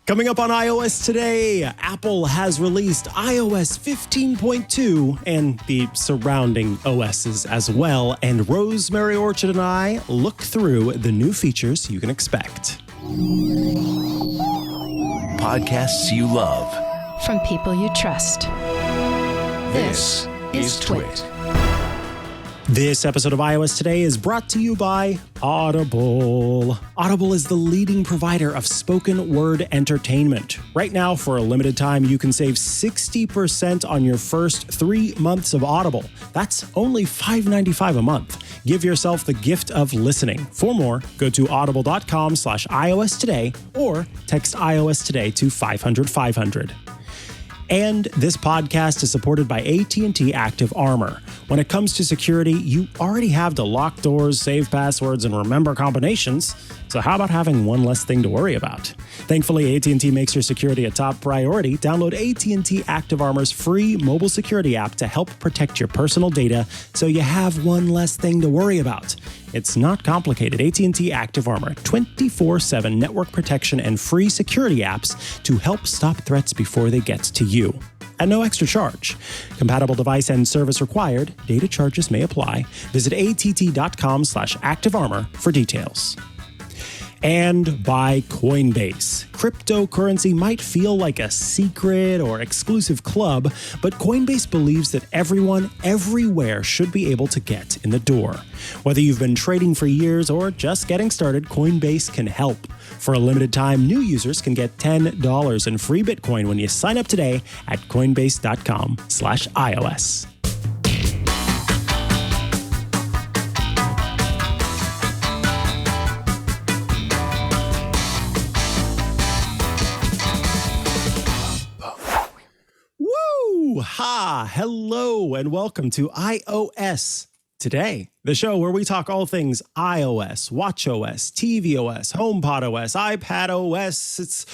Coming up on iOS today, Apple has released iOS 15.2 and the surrounding OSs as well. And Rosemary Orchard and I look through the new features you can expect. Podcasts you love. From people you trust. This is TWiT. This episode of iOS Today is brought to you by Audible. Audible is the leading provider of spoken word entertainment. Right now, for a limited time, you can save 60% on your first 3 months of Audible. That's only $5.95 a month. Give yourself the gift of listening. For more, go to audible.com/iOS Today or text iOS Today to 500-500. And this podcast is supported by AT&T Active Armor. When it comes to security, you already have to lock doors, save passwords, and remember combinations. So how about having one less thing to worry about? Thankfully, AT&T makes your security a top priority. Download AT&T Active Armor's free mobile security app to help protect your personal data so you have one less thing to worry about. It's not complicated. AT&T Active Armor, 24/7 network protection and free security apps to help stop threats before they get to you. At no extra charge. Compatible device and service required. Data charges may apply. Visit att.com/activearmor for details. And by Coinbase. Cryptocurrency might feel like a secret or exclusive club, but Coinbase believes that everyone, everywhere should be able to get in the door. Whether you've been trading for years or just getting started, Coinbase can help. For a limited time, new users can get $10 in free Bitcoin when you sign up today at coinbase.com/iOS. Hello, and welcome to iOS Today, the show where we talk all things iOS, watchOS, tvOS, HomePodOS, iPadOS. It's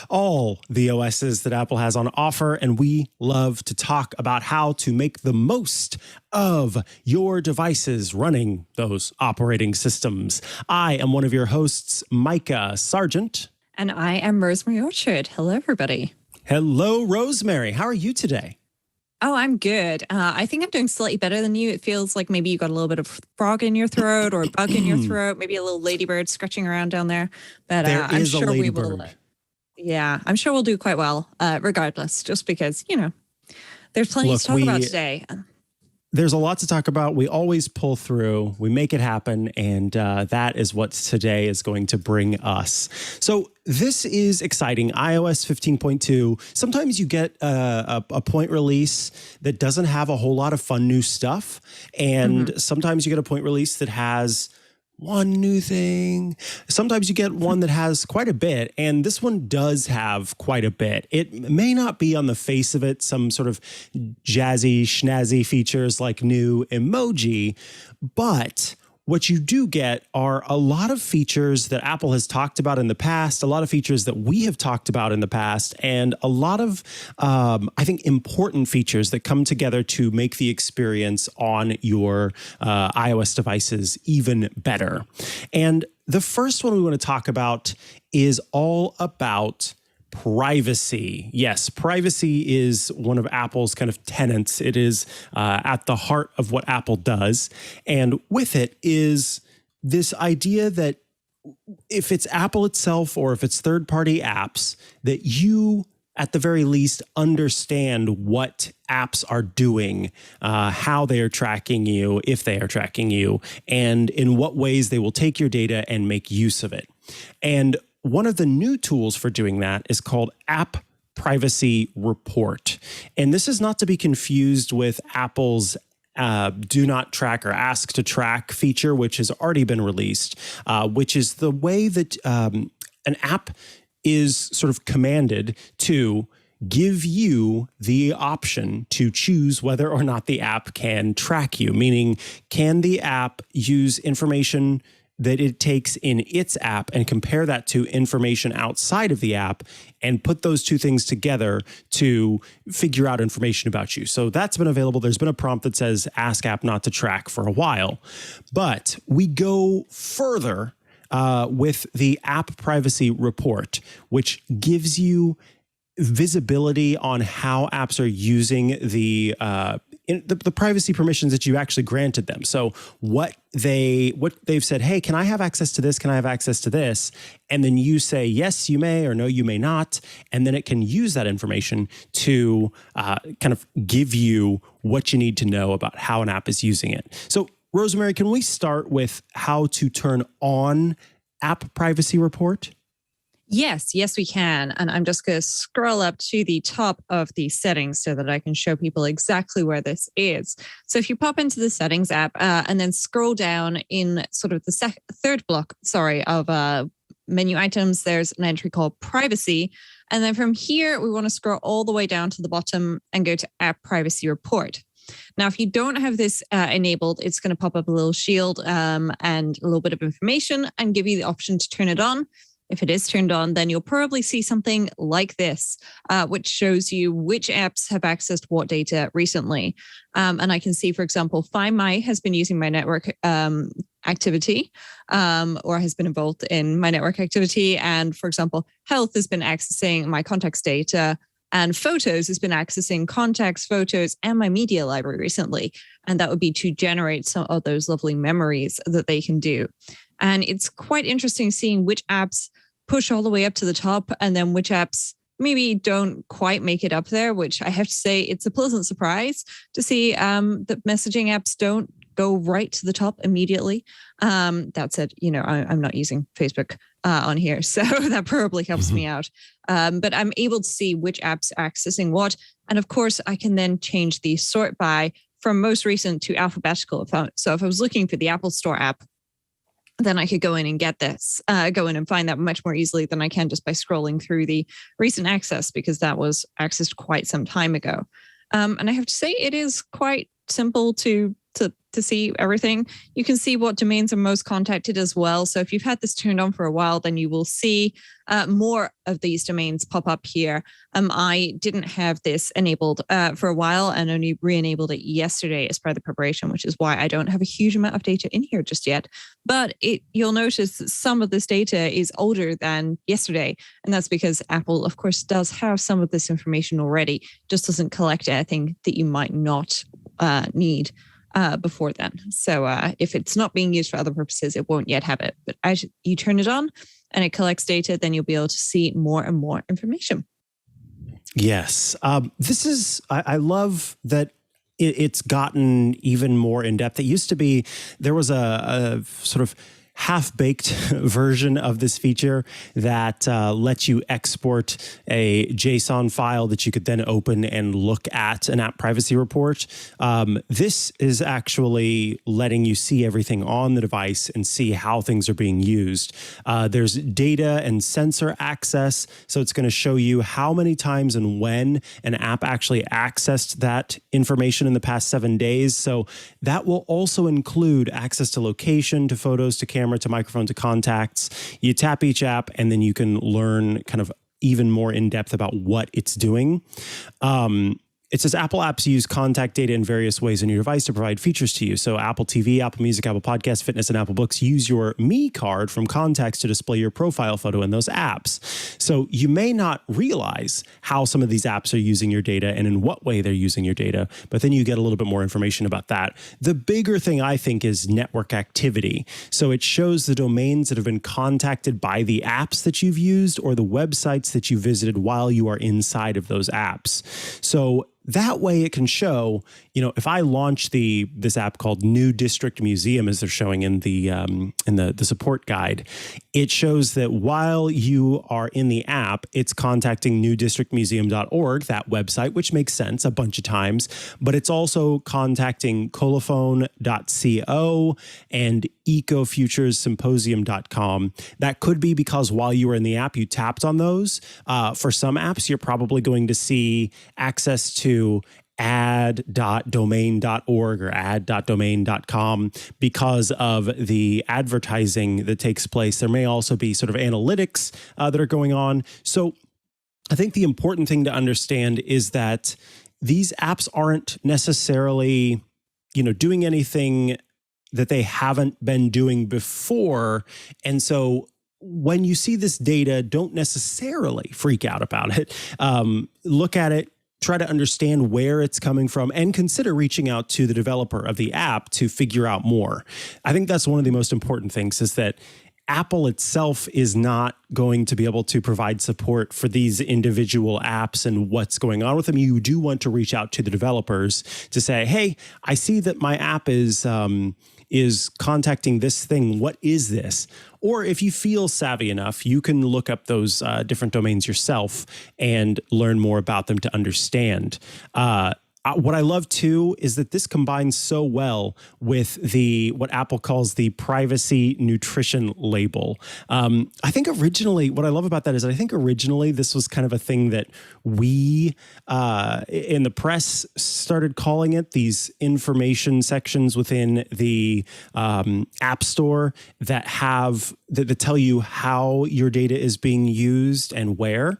all the OSs that Apple has on offer, and we love to talk about how to make the most of your devices running those operating systems. I am one of your hosts, Mikah Sargent. And I am Rosemary Orchard. Hello, everybody. Hello, Rosemary. How are you today? Oh, I'm good. I think I'm doing slightly better than you. It feels like maybe you got a little bit of frog in your throat or a bug in your throat, maybe a little ladybird scratching around down there. But I'm sure we will. Yeah, I'm sure we'll do quite well, regardless, just because, there's plenty to talk about today. There's a lot to talk about. We always pull through. We make it happen. And that is what today is going to bring us. So this is exciting. iOS 15.2. Sometimes you get a point release that doesn't have a whole lot of fun new stuff. And sometimes you get a point release that has one new thing. Sometimes you get one that has quite a bit, and this one does have quite a bit. It may not be on the face of it some sort of jazzy, schnazzy features like new emoji, but what you do get are a lot of features that Apple has talked about in the past, a lot of features that we have talked about in the past, and a lot of, I think, important features that come together to make the experience on your iOS devices even better. And the first one we want to talk about is all about privacy. Yes, privacy is one of Apple's kind of tenets. It is at the heart of what Apple does. And with it is this idea that if it's Apple itself or if it's third-party apps, that you, at the very least, understand what apps are doing, how they are tracking you, if they are tracking you, and in what ways they will take your data and make use of it. And one of the new tools for doing that is called App Privacy Report. And this is not to be confused with Apple's do not track or ask to track feature, which has already been released, which is the way that an app is sort of commanded to give you the option to choose whether or not the app can track you, meaning can the app use information that it takes in its app and compare that to information outside of the app and put those two things together to figure out information about you. So that's been available. There's been a prompt that says ask app not to track for a while, but we go further with the app privacy report, which gives you visibility on how apps are using the privacy permissions that you actually granted them. So what they've said, hey, can I have access to this? Can I have access to this? And then you say, yes, you may, or no, you may not. And then it can use that information to kind of give you what you need to know about how an app is using it. So Rosemary, can we start with how to turn on app privacy report? Yes, we can. And I'm just going to scroll up to the top of the settings so that I can show people exactly where this is. So if you pop into the settings app and then scroll down in sort of the third block, of menu items, there's an entry called privacy. And then from here, we want to scroll all the way down to the bottom and go to app privacy report. Now, if you don't have this enabled, it's going to pop up a little shield and a little bit of information and give you the option to turn it on. If it is turned on, then you'll probably see something like this, which shows you which apps have accessed what data recently. And I can see, for example, Find My has been using my network activity or has been involved in my network activity. And for example, Health has been accessing my contacts data, and Photos has been accessing contacts, photos, and my media library recently. And that would be to generate some of those lovely memories that they can do. And it's quite interesting seeing which apps push all the way up to the top and then which apps maybe don't quite make it up there, which I have to say it's a pleasant surprise to see that messaging apps don't go right to the top immediately. That said, I'm not using Facebook on here, so that probably helps me out. But I'm able to see which apps are accessing what. And of course, I can then change the sort by from most recent to alphabetical. So if I was looking for the Apple Store app, then I could go in and get this, go in and find that much more easily than I can just by scrolling through the recent access, because that was accessed quite some time ago. And I have to say, it is quite simple to see everything. You can see what domains are most contacted as well. So if you've had this turned on for a while, then you will see more of these domains pop up here. I didn't have this enabled for a while and only re-enabled it yesterday as part of the preparation, which is why I don't have a huge amount of data in here just yet. But you'll notice that some of this data is older than yesterday. And that's because Apple, of course, does have some of this information already, just doesn't collect anything that you might not need before then. So if it's not being used for other purposes, it won't yet have it. But as you turn it on and it collects data, then you'll be able to see more and more information. Yes. I love that it's gotten even more in depth. It used to be, there was a sort of half-baked version of this feature that lets you export a JSON file that you could then open and look at an app privacy report. This is actually letting you see everything on the device and see how things are being used. There's data and sensor access, so it's going to show you how many times and when an app actually accessed that information in the past 7 days. So that will also include access to location, to photos, to camera, to microphone, to contacts. You tap each app and then you can learn kind of even more in depth about what it's doing. It says Apple apps use contact data in various ways on your device to provide features to you. So Apple TV, Apple Music, Apple Podcasts, Fitness, and Apple Books use your Me card from contacts to display your profile photo in those apps. So you may not realize how some of these apps are using your data and in what way they're using your data, but then you get a little bit more information about that. The bigger thing, I think, is network activity. So it shows the domains that have been contacted by the apps that you've used or the websites that you visited while you are inside of those apps. So that way it can show, if I launch this app called New District Museum, as they're showing in the support guide, it shows that while you are in the app, it's contacting newdistrictmuseum.org, that website, which makes sense a bunch of times, but it's also contacting colophone.co and ecofuturessymposium.com. That could be because while you were in the app, you tapped on those. For some apps, you're probably going to see access to ad.domain.org or ad.domain.com because of the advertising that takes place. There may also be sort of analytics that are going on. So I think the important thing to understand is that these apps aren't necessarily, doing anything that they haven't been doing before. And so when you see this data, don't necessarily freak out about it. Look at it, try to understand where it's coming from, and consider reaching out to the developer of the app to figure out more. I think that's one of the most important things, is that Apple itself is not going to be able to provide support for these individual apps and what's going on with them. You do want to reach out to the developers to say, hey, I see that my app is contacting this thing. What is this? Or if you feel savvy enough, you can look up those different domains yourself and learn more about them to understand. What I love too is that this combines so well with what Apple calls the privacy nutrition label. I think originally, what I love about that is I think originally this was kind of a thing that we in the press started calling it, these information sections within the App Store that tell you how your data is being used and where.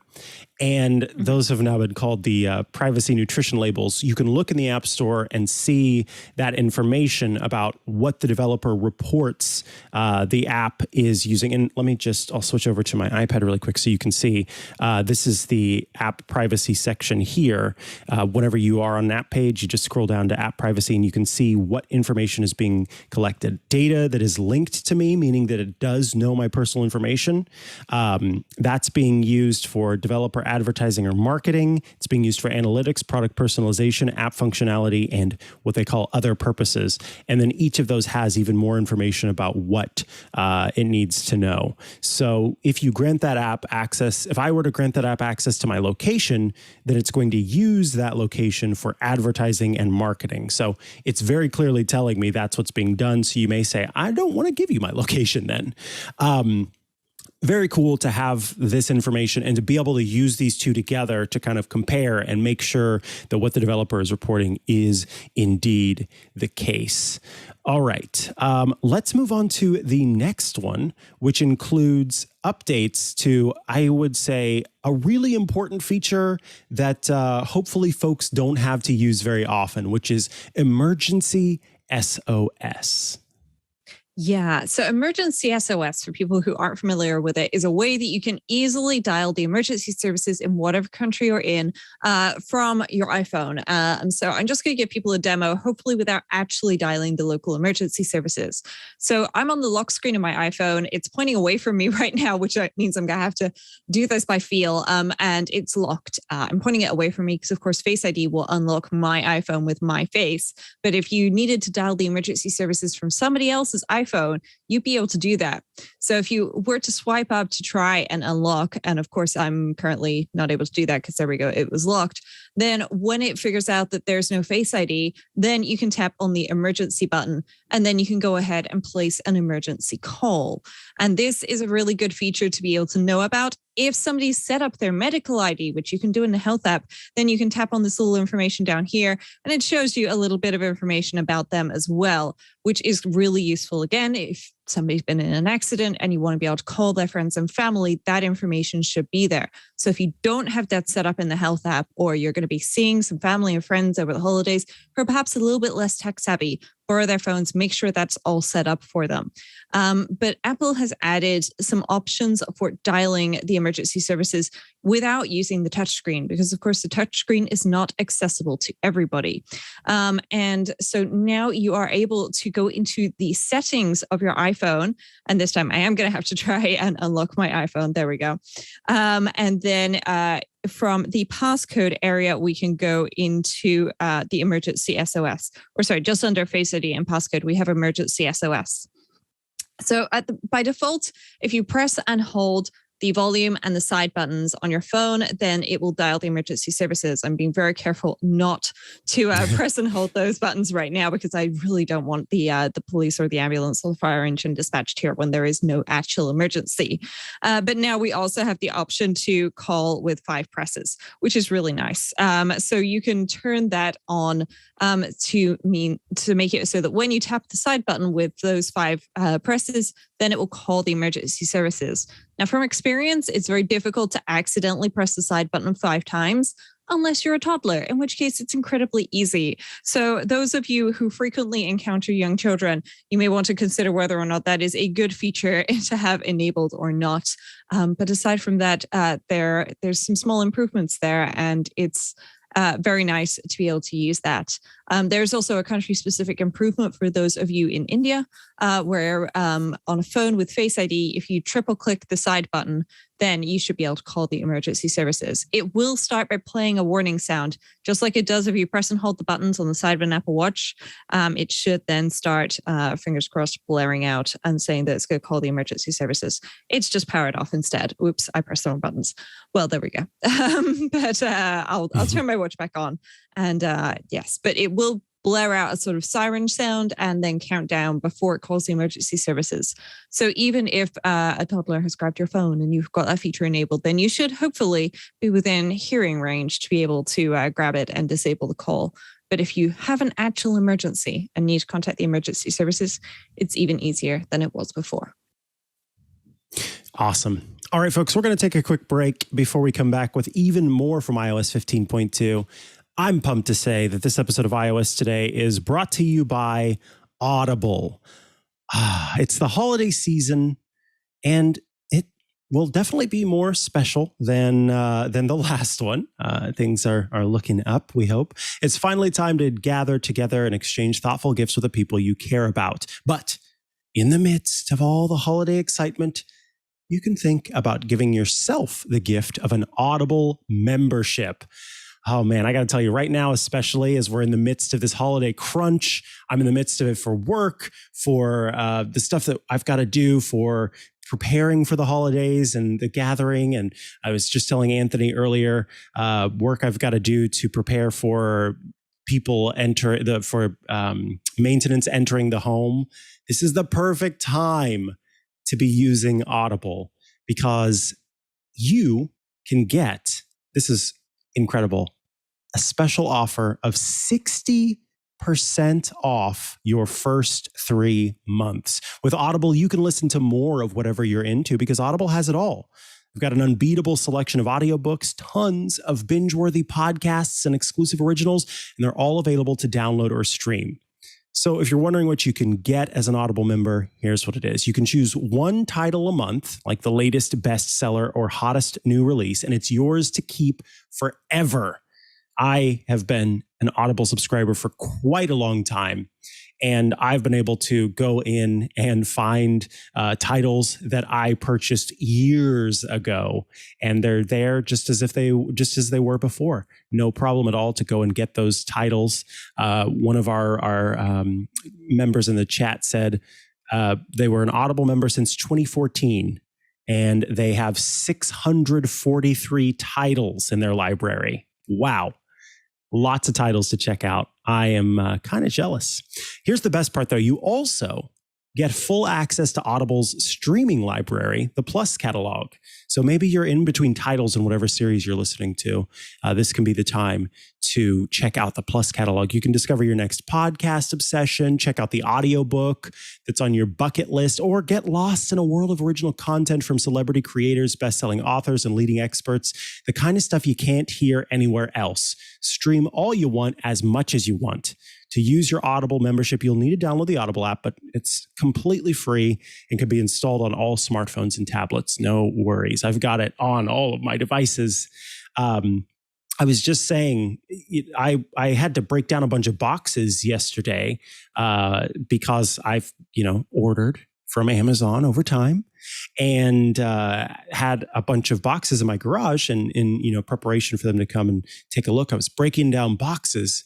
And those have now been called the privacy nutrition labels. You can look in the App Store and see that information about what the developer reports the app is using. And I'll switch over to my iPad really quick so you can see. This is the app privacy section here. Whenever you are on an app page, you just scroll down to app privacy and you can see what information is being collected. Data that is linked to me, meaning that it does know my personal information. That's being used for developer advertising or marketing. It's being used for analytics, product personalization, app functionality, and what they call other purposes. And then each of those has even more information about what it needs to know. So if you grant that app access, if I were to grant that app access to my location, then it's going to use that location for advertising and marketing. So it's very clearly telling me that's what's being done. So you may say, I don't want to give you my location then. Very cool to have this information and to be able to use these two together to kind of compare and make sure that what the developer is reporting is indeed the case. All right, let's move on to the next one, which includes updates to, I would say, a really important feature that hopefully folks don't have to use very often, which is emergency SOS. Yeah. So emergency SOS, for people who aren't familiar with it, is a way that you can easily dial the emergency services in whatever country you're in from your iPhone. And so I'm just going to give people a demo, hopefully without actually dialing the local emergency services. So I'm on the lock screen of my iPhone. It's pointing away from me right now, which means I'm going to have to do this by feel. And it's locked. I'm pointing it away from me because, of course, Face ID will unlock my iPhone with my face. But if you needed to dial the emergency services from somebody else's iPhone, you'd be able to do that. So if you were to swipe up to try and unlock, and of course I'm currently not able to do that because there we go, it was locked. Then when it figures out that there's no Face ID, then you can tap on the emergency button and then you can go ahead and place an emergency call. And this is a really good feature to be able to know about. If somebody's set up their medical ID, which you can do in the health app, then you can tap on this little information down here and it shows you a little bit of information about them as well, which is really useful. Again, if somebody's been in an accident and you want to be able to call their friends and family, that information should be there. So if you don't have that set up in the health app, or you're going to be seeing some family and friends over the holidays who are perhaps a little bit less tech savvy, borrow their phones, make sure that's all set up for them. But Apple has added some options for dialing the emergency services without using the touchscreen, because of course the touchscreen is not accessible to everybody. And so now you are able to go into the settings of your iPhone. And this time I am going to have to try and unlock my iPhone. There we go. And then from the passcode area, we can go into the emergency SOS, or sorry, just under Face ID and passcode, we have emergency SOS. So by default, if you press and hold the volume and the side buttons on your phone, then it will dial the emergency services. I'm being very careful not to press and hold those buttons right now because I really don't want the police or the ambulance or the fire engine dispatched here when there is no actual emergency. But now we also have the option to call with 5 presses, which is really nice. So you can turn that on to make it so that when you tap the side button with those 5 presses, then it will call the emergency services. Now, from experience, it's very difficult to accidentally press the side button 5 times unless you're a toddler, in which case it's incredibly easy. So those of you who frequently encounter young children, you may want to consider whether or not that is a good feature to have enabled or not. But aside from that, there's some small improvements there, and it's very nice to be able to use that. There's also a country-specific improvement for those of you in India, where on a phone with Face ID, if you triple-click the side button, then you should be able to call the emergency services. It will start by playing a warning sound, just like it does if you press and hold the buttons on the side of an Apple Watch. It should then start, fingers crossed, blaring out and saying that it's going to call the emergency services. It's just powered off instead. Oops, I pressed the wrong buttons. Well, there we go. But I'll turn my watch back on. And yes, but it will blare out a sort of siren sound and then count down before it calls the emergency services. So even if a toddler has grabbed your phone and you've got that feature enabled, then you should hopefully be within hearing range to be able to grab it and disable the call. But if you have an actual emergency and need to contact the emergency services, it's even easier than it was before. Awesome. All right, folks, we're going to take a quick break before we come back with even more from iOS 15.2. I'm pumped to say that this episode of iOS Today is brought to you by Audible. It's the holiday season, and it will definitely be more special than the last one. Things are looking up, we hope. It's finally time to gather together and exchange thoughtful gifts with the people you care about. But in the midst of all the holiday excitement, you can think about giving yourself the gift of an Audible membership. Oh man, I got to tell you right now, especially as we're in the midst of this holiday crunch, I'm in the midst of it for work, for the stuff that I've got to do for preparing for the holidays and the gathering. And I was just telling Anthony earlier, work I've got to do to prepare for people maintenance entering the home. This is the perfect time to be using Audible because you can get, this is incredible, a special offer of 60% off your first 3 months. With Audible, you can listen to more of whatever you're into because Audible has it all. We've got an unbeatable selection of audiobooks, tons of binge-worthy podcasts and exclusive originals, and they're all available to download or stream. So if you're wondering what you can get as an Audible member, here's what it is. You can choose one title a month, like the latest bestseller or hottest new release, and it's yours to keep forever. I have been an Audible subscriber for quite a long time, and I've been able to go in and find titles that I purchased years ago, and they're there just as they were before. No problem at all to go and get those titles. One of our members in the chat said they were an Audible member since 2014, and they have 643 titles in their library. Wow. Lots of titles to check out. I am kind of jealous. Here's the best part, though. You also get full access to Audible's streaming library, the Plus catalog. So maybe you're in between titles in whatever series you're listening to. This can be the time to check out the Plus catalog. You can discover your next podcast obsession, check out the audiobook that's on your bucket list, or get lost in a world of original content from celebrity creators, best-selling authors, and leading experts. The kind of stuff you can't hear anywhere else. Stream all you want as much as you want. To use your Audible membership, you'll need to download the Audible app, but it's completely free and can be installed on all smartphones and tablets. No worries. I've got it on all of my devices. I was just saying, I had to break down a bunch of boxes yesterday because I've, ordered from Amazon over time and had a bunch of boxes in my garage and in preparation for them to come and take a look. I was breaking down boxes.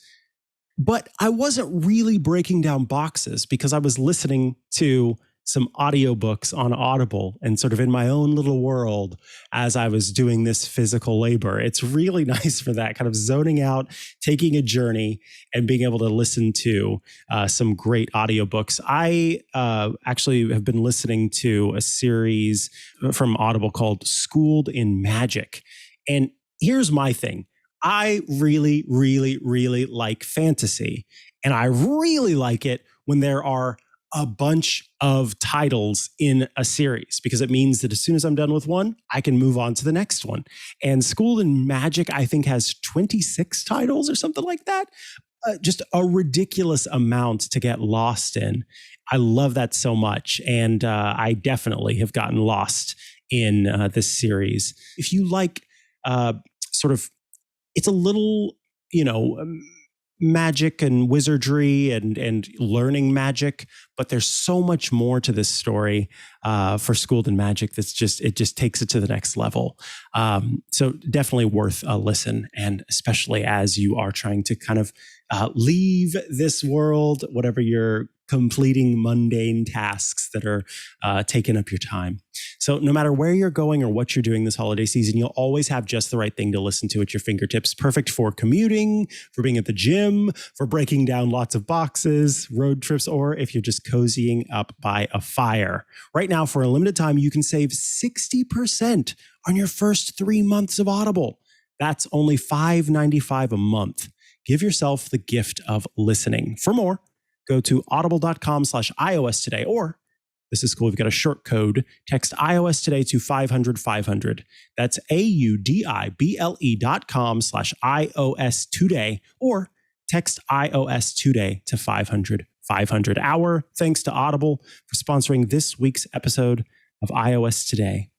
But I wasn't really breaking down boxes because I was listening to some audiobooks on Audible and sort of in my own little world as I was doing this physical labor. It's really nice for that, kind of zoning out, taking a journey, and being able to listen to some great audiobooks. I actually have been listening to a series from Audible called Schooled in Magic. And here's my thing. I really, really, really like fantasy, and I really like it when there are a bunch of titles in a series because it means that as soon as I'm done with one, I can move on to the next one. And Schooled in Magic, I think, has 26 titles or something like that. Just a ridiculous amount to get lost in. I love that so much. And I definitely have gotten lost in this series. If you like sort of, it's a little, magic and wizardry and learning magic, but there's so much more to this story for Schooled in Magic it just takes it to the next level. So definitely worth a listen, and especially as you are trying to kind of leave this world, whatever you're completing mundane tasks that are taking up your time. So no matter where you're going or what you're doing this holiday season, you'll always have just the right thing to listen to at your fingertips. Perfect for commuting, for being at the gym, for breaking down lots of boxes, road trips, or if you're just cozying up by a fire. Right now, for a limited time, you can save 60% on your first 3 months of Audible. That's only $5.95 a month. Give yourself the gift of listening. For more, go to audible.com/iOS today, or this is cool. We've got a short code. Text iOS today to 500-500. That's audible.com/iOS today, or text iOS today to 500-500. Our thanks to Audible for sponsoring this week's episode of iOS Today.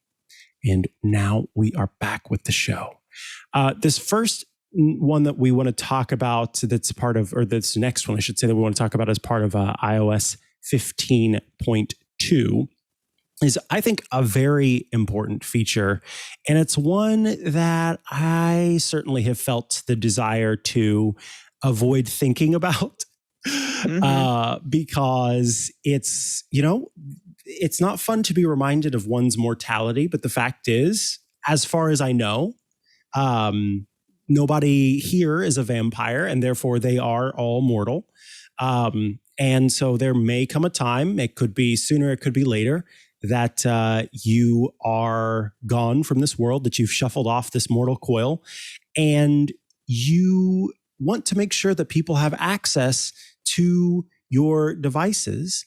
And now we are back with the show. This first one that we want to talk about that's part of, or this next one, I should say, that we want to talk about as part of iOS 15.2 is, I think, a very important feature. And it's one that I certainly have felt the desire to avoid thinking about because it's, it's not fun to be reminded of one's mortality. But the fact is, as far as I know, nobody here is a vampire, and therefore they are all mortal. And so there may come a time, it could be sooner, it could be later, that you are gone from this world, that you've shuffled off this mortal coil, and you want to make sure that people have access to your devices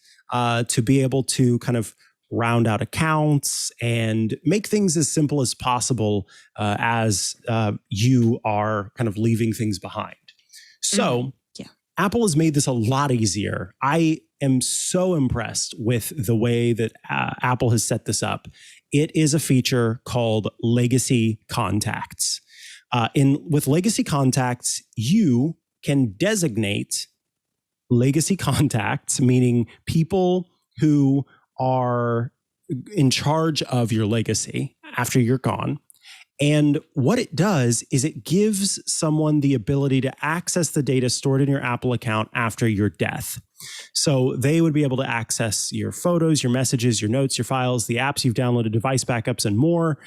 to be able to kind of round out accounts and make things as simple as possible as you are kind of leaving things behind. So Apple has made this a lot easier. I am so impressed with the way that Apple has set this up. It is a feature called Legacy Contacts. With Legacy Contacts, you can designate legacy contacts, meaning people who are in charge of your legacy after you're gone. And what it does is it gives someone the ability to access the data stored in your Apple account after your death. So they would be able to access your photos, your messages, your notes, your files, the apps you've downloaded, device backups, and more.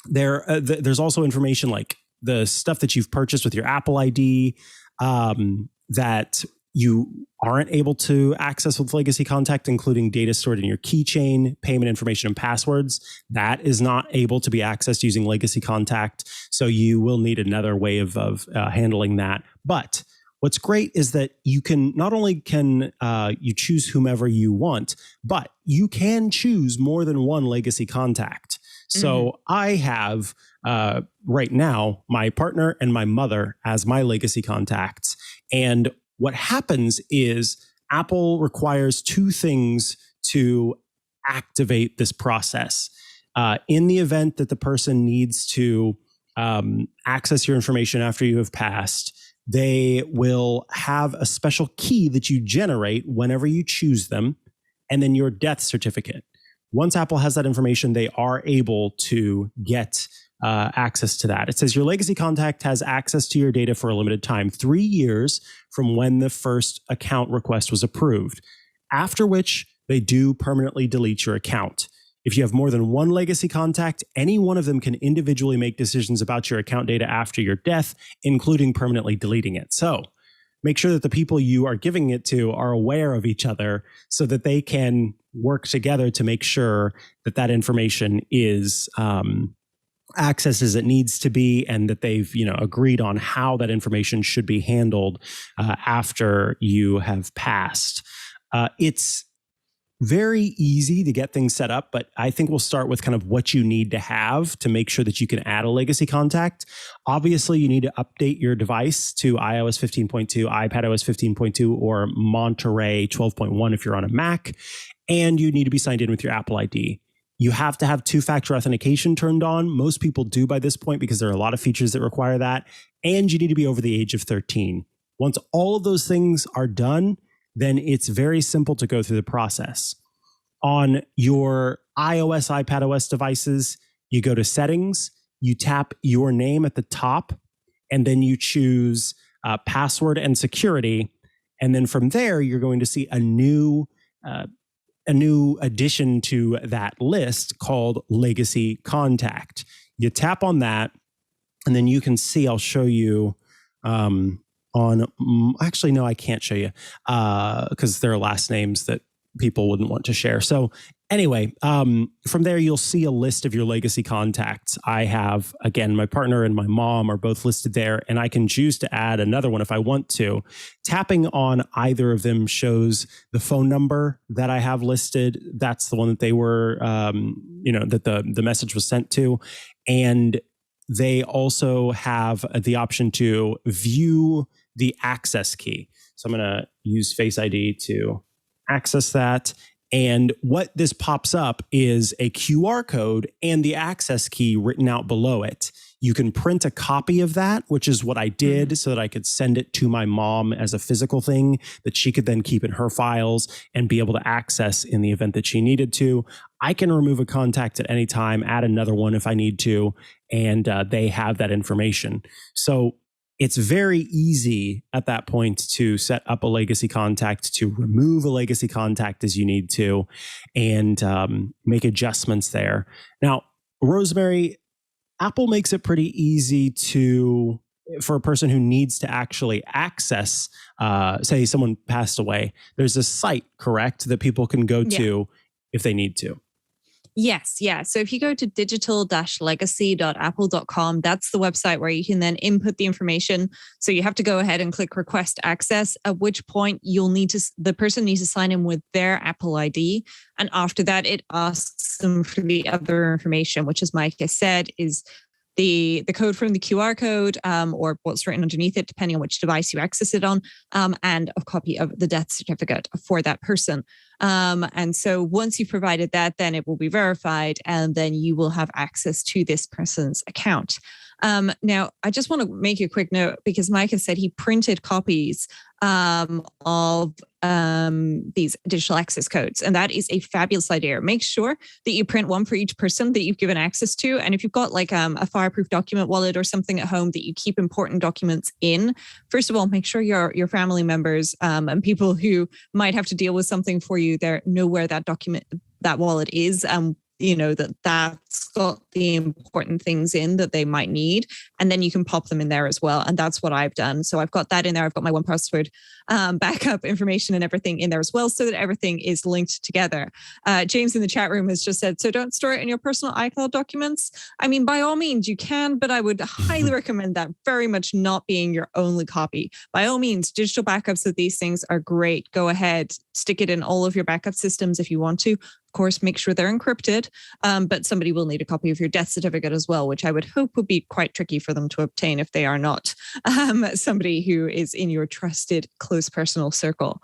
There's also information like the stuff that you've purchased with your Apple ID that you aren't able to access with Legacy Contact, including data stored in your keychain, payment information, and passwords. That is not able to be accessed using Legacy Contact. So you will need another way of handling that. But what's great is that you can not only can you choose whomever you want, but you can choose more than one Legacy Contact. So I have right now my partner and my mother as my Legacy Contacts. And what happens is Apple requires two things to activate this process. In the event that the person needs to access your information after you have passed, they will have a special key that you generate whenever you choose them, and then your death certificate. Once Apple has that information, they are able to get access to that. It says your Legacy Contact has access to your data for a limited time, 3 years from when the first account request was approved, after which they do permanently delete your account. If you have more than one Legacy Contact, any one of them can individually make decisions about your account data after your death, including permanently deleting it. So make sure that the people you are giving it to are aware of each other so that they can work together to make sure that that information is accessed as it needs to be, and that they've agreed on how that information should be handled after you have passed. It's very easy to get things set up, but I think we'll start with kind of what you need to have to make sure that you can add a legacy contact. Obviously, you need to update your device to iOS 15.2, iPadOS 15.2, or Monterey 12.1 if you're on a Mac, and you need to be signed in with your Apple ID. You have to have two-factor authentication turned on. Most people do by this point because there are a lot of features that require that, and you need to be over the age of 13. Once all of those things are done, then it's very simple to go through the process. On your iOS, iPadOS devices, you go to settings, you tap your name at the top, and then you choose password and security. And then from there, you're going to see a new addition to that list called Legacy Contact. You tap on that, and then you can see, I'll show you actually, no, I can't show you because there are last names that people wouldn't want to share. So anyway, from there, you'll see a list of your legacy contacts. I have, again, my partner and my mom are both listed there, and I can choose to add another one if I want to. Tapping on either of them shows the phone number that I have listed. That's the one that they were, that the message was sent to. And they also have the option to view the access key. So I'm going to use Face ID to access that. And what this pops up is a QR code and the access key written out below it. You can print a copy of that, which is what I did so that I could send it to my mom as a physical thing that she could then keep in her files and be able to access in the event that she needed to. I can remove a contact at any time, add another one if I need to, and they have that information. So it's very easy at that point to set up a legacy contact, to remove a legacy contact as you need to, and make adjustments there. Now, Rosemary, Apple makes it pretty easy for a person who needs to actually access, say someone passed away. There's a site, correct, that people can go to if they need to. Yes. Yeah. So if you go to digital-legacy.apple.com, that's the website where you can then input the information. So you have to go ahead and click request access, at which point the person needs to sign in with their Apple ID. And after that, it asks them for the other information, which, as Micah said, is the code from the QR code or what's written underneath it, depending on which device you access it on, and a copy of the death certificate for that person. And so once you've provided that, then it will be verified, and then you will have access to this person's account. Now, I just want to make a quick note because Micah said he printed copies of these digital access codes, and that is a fabulous idea. Make sure that you print one for each person that you've given access to. And if you've got like a fireproof document wallet or something at home that you keep important documents in, first of all, make sure your family members and people who might have to deal with something for you there know where that wallet is. That's got the important things in that they might need. And then you can pop them in there as well. And that's what I've done. So I've got that in there. I've got my 1Password backup information and everything in there as well, so that everything is linked together. James in the chat room has just said, so don't store it in your personal iCloud documents. I mean, by all means you can, but I would highly recommend that very much not being your only copy. By all means, digital backups of these things are great. Go ahead, stick it in all of your backup systems if you want to. Of course, make sure they're encrypted, but somebody will need a copy of your death certificate as well, which I would hope would be quite tricky for them to obtain if they are not somebody who is in your trusted, close personal circle.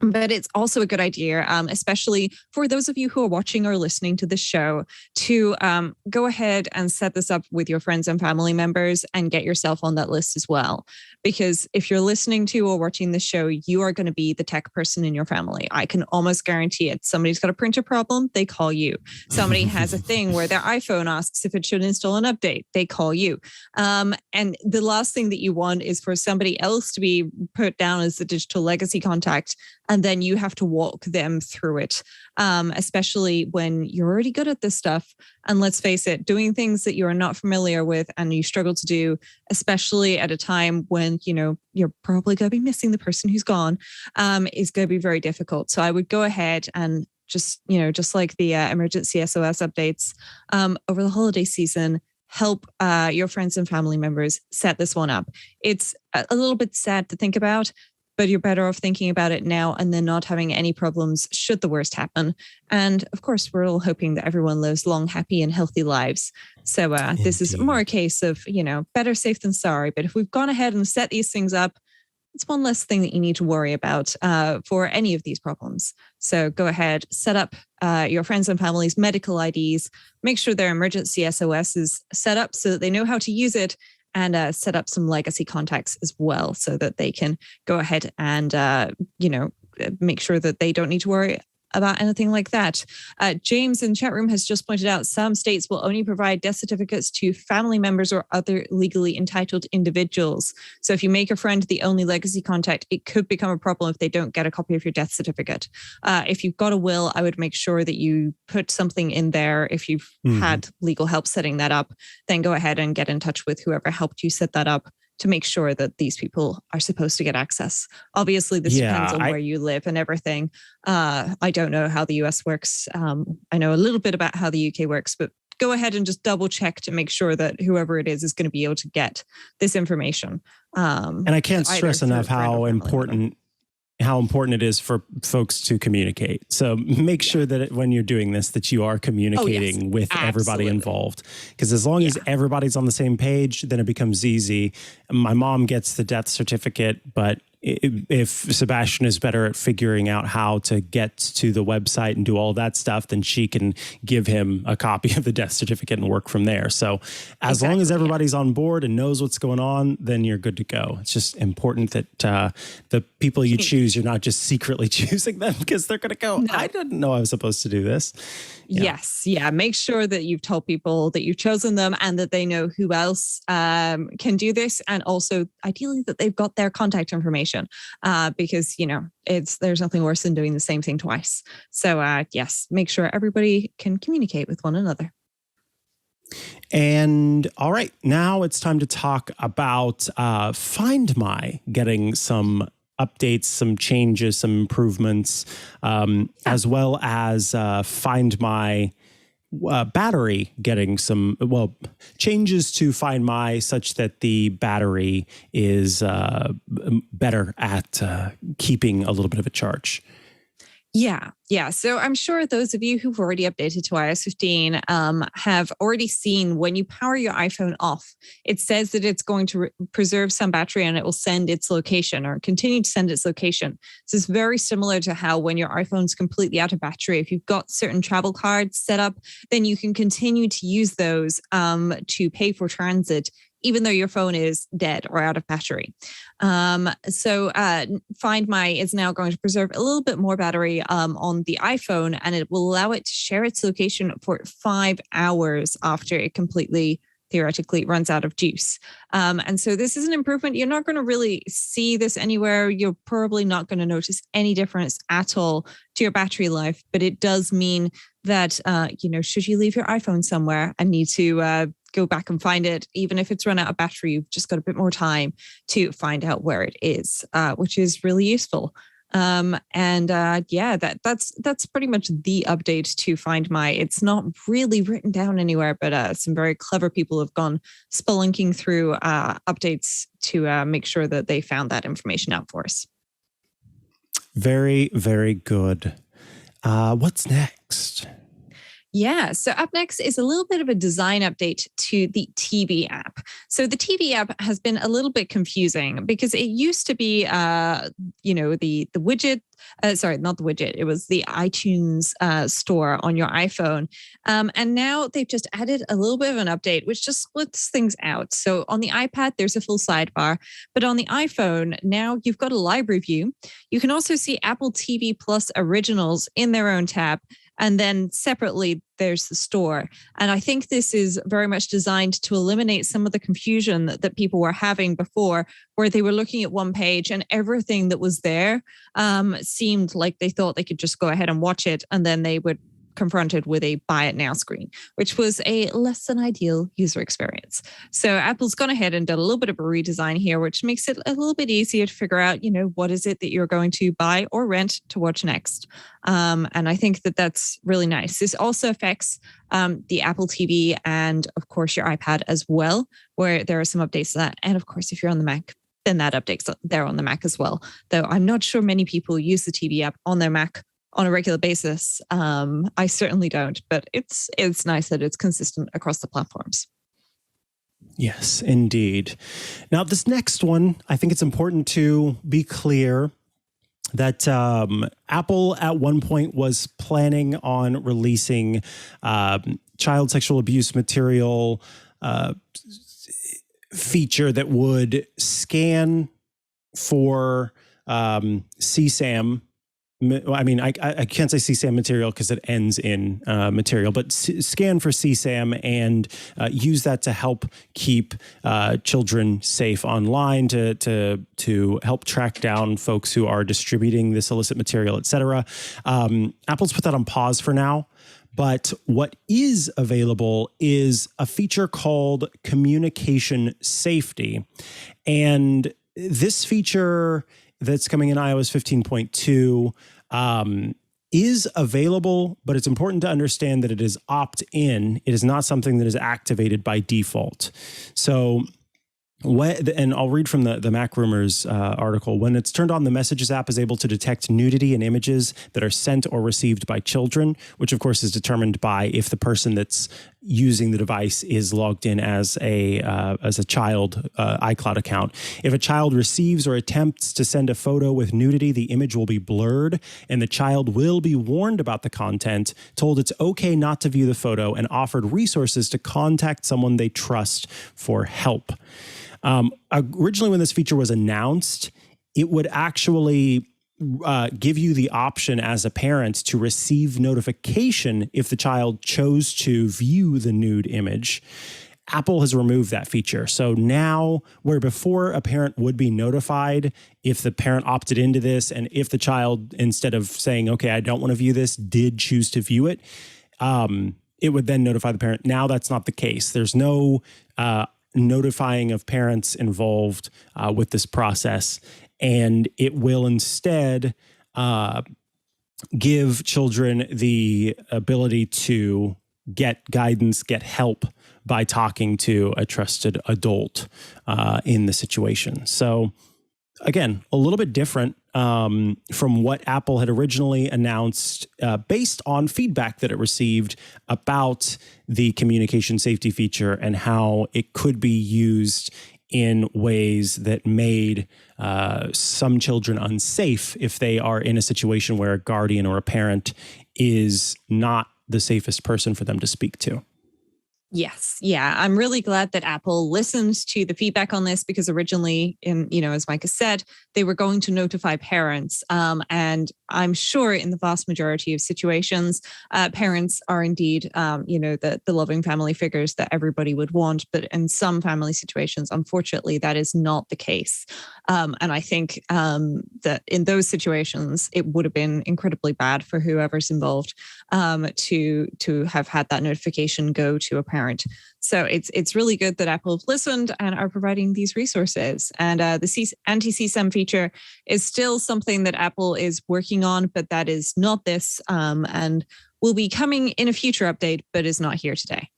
But it's also a good idea, especially for those of you who are watching or listening to the show, to go ahead and set this up with your friends and family members and get yourself on that list as well. Because if you're listening to or watching the show, you are going to be the tech person in your family. I can almost guarantee it. Somebody's got a printer problem, they call you. Somebody has a thing where their iPhone asks if it should install an update, they call you. And the last thing that you want is for somebody else to be put down as the digital legacy contact, and then you have to walk them through it, especially when you're already good at this stuff. And let's face it, doing things that you're not familiar with and you struggle to do, especially at a time when, you're probably going to be missing the person who's gone, is going to be very difficult. So I would go ahead and just like the emergency SOS updates over the holiday season, help your friends and family members set this one up. It's a little bit sad to think about, but you're better off thinking about it now and then not having any problems should the worst happen. And of course, we're all hoping that everyone lives long, happy, and healthy lives. So this is more a case of, better safe than sorry. But if we've gone ahead and set these things up, it's one less thing that you need to worry about for any of these problems. So go ahead, set up your friends and family's medical IDs, make sure their emergency SOS is set up so that they know how to use it, and set up some legacy contacts as well so that they can go ahead and, make sure that they don't need to worry about anything like that. James in chat room has just pointed out some states will only provide death certificates to family members or other legally entitled individuals. So if you make a friend the only legacy contact, it could become a problem if they don't get a copy of your death certificate. If you've got a will, I would make sure that you put something in there. If you've had legal help setting that up, then go ahead and get in touch with whoever helped you set that up to make sure that these people are supposed to get access. Obviously, this depends on where you live and everything. I don't know how the US works. I know a little bit about how the UK works, but go ahead and just double check to make sure that whoever it is going to be able to get this information. And I can't stress enough how important it is for folks to communicate. So make sure that when you're doing this, that you are communicating with everybody involved. Because as long as everybody's on the same page, then it becomes easy. My mom gets the death certificate, but if Sebastian is better at figuring out how to get to the website and do all that stuff, then she can give him a copy of the death certificate and work from there. So as long as everybody's on board and knows what's going on, then you're good to go. It's just important that the people you choose, you're not just secretly choosing them because they're going to go, I didn't know I was supposed to do this. Yes. Yeah. Make sure that you've told people that you've chosen them and that they know who else can do this. And also ideally that they've got their contact information because, there's nothing worse than doing the same thing twice. So yes, make sure everybody can communicate with one another. And all right, now it's time to talk about Find My getting some updates, some changes, some improvements, as well as Find My battery getting some, changes to Find My such that the battery is better at keeping a little bit of a charge. Yeah. So I'm sure those of you who've already updated to iOS 15 have already seen when you power your iPhone off, it says that it's going to preserve some battery and it will send its location or continue to send its location. This is very similar to how when your iPhone's completely out of battery, if you've got certain travel cards set up, then you can continue to use those to pay for transit even though your phone is dead or out of battery. So Find My is now going to preserve a little bit more battery on the iPhone, and it will allow it to share its location for 5 hours after it completely, theoretically, runs out of juice. And so this is an improvement. You're not going to really see this anywhere. You're probably not going to notice any difference at all to your battery life, but it does mean that, should you leave your iPhone somewhere and need to go back and find it, even if it's run out of battery, you've just got a bit more time to find out where it is, which is really useful. That's pretty much the update to Find My. It's not really written down anywhere, but some very clever people have gone spelunking through updates to make sure that they found that information out for us. Very, very good. What's next? Yeah. So up next is a little bit of a design update to the TV app. So the TV app has been a little bit confusing because it used to be, the widget. Sorry, not the widget. It was the iTunes store on your iPhone. And now they've just added a little bit of an update, which just splits things out. So on the iPad, there's a full sidebar. But on the iPhone, now you've got a library view. You can also see Apple TV Plus Originals in their own tab. And then separately, there's the store. And I think this is very much designed to eliminate some of the confusion that people were having before, where they were looking at one page and everything that was there seemed like they thought they could just go ahead and watch it. And then they would confronted with a buy it now screen, which was a less than ideal user experience. So Apple's gone ahead and done a little bit of a redesign here, which makes it a little bit easier to figure out, what is it that you're going to buy or rent to watch next. And I think that that's really nice. This also affects the Apple TV and, of course, your iPad as well, where there are some updates to that. And, of course, if you're on the Mac, then that update's there on the Mac as well. Though I'm not sure many people use the TV app on their Mac on a regular basis. I certainly don't, but it's nice that it's consistent across the platforms. Yes, indeed. Now, this next one, I think it's important to be clear that Apple at one point was planning on releasing child sexual abuse material feature that would scan for CSAM. I mean, I can't say CSAM material because it ends in material, but scan for CSAM and use that to help keep children safe online, to help track down folks who are distributing this illicit material, et cetera. Apple's put that on pause for now. But what is available is a feature called communication safety. And this feature that's coming in iOS 15.2 is available, but it's important to understand that it is opt-in. It is not something that is activated by default. So, and I'll read from the Mac Rumors article. When it's turned on, the Messages app is able to detect nudity in images that are sent or received by children, which of course is determined by if the person that's using the device is logged in as a child iCloud account. If a child receives or attempts to send a photo with nudity, the image will be blurred and the child will be warned about the content, told it's okay not to view the photo, and offered resources to contact someone they trust for help. Originally, when this feature was announced, it would actually give you the option as a parent to receive notification if the child chose to view the nude image. Apple has removed that feature. So now, where before a parent would be notified if the parent opted into this, and if the child, instead of saying, okay, I don't want to view this, did choose to view it, it would then notify the parent. Now that's not the case. There's no notifying of parents involved with this process, and it will instead give children the ability to get guidance, get help by talking to a trusted adult in the situation. So again, a little bit different from what Apple had originally announced based on feedback that it received about the communication safety feature and how it could be used in ways that made some children unsafe if they are in a situation where a guardian or a parent is not the safest person for them to speak to. Yes. Yeah. I'm really glad that Apple listened to the feedback on this, because originally, as Micah said, they were going to notify parents. And I'm sure in the vast majority of situations, parents are indeed, the loving family figures that everybody would want. But in some family situations, unfortunately, that is not the case. And I think that in those situations, it would have been incredibly bad for whoever's involved to have had that notification go to a parent. So it's really good that Apple have listened and are providing these resources. And the anti-CSAM feature is still something that Apple is working on, but that is not this, and will be coming in a future update, but is not here today.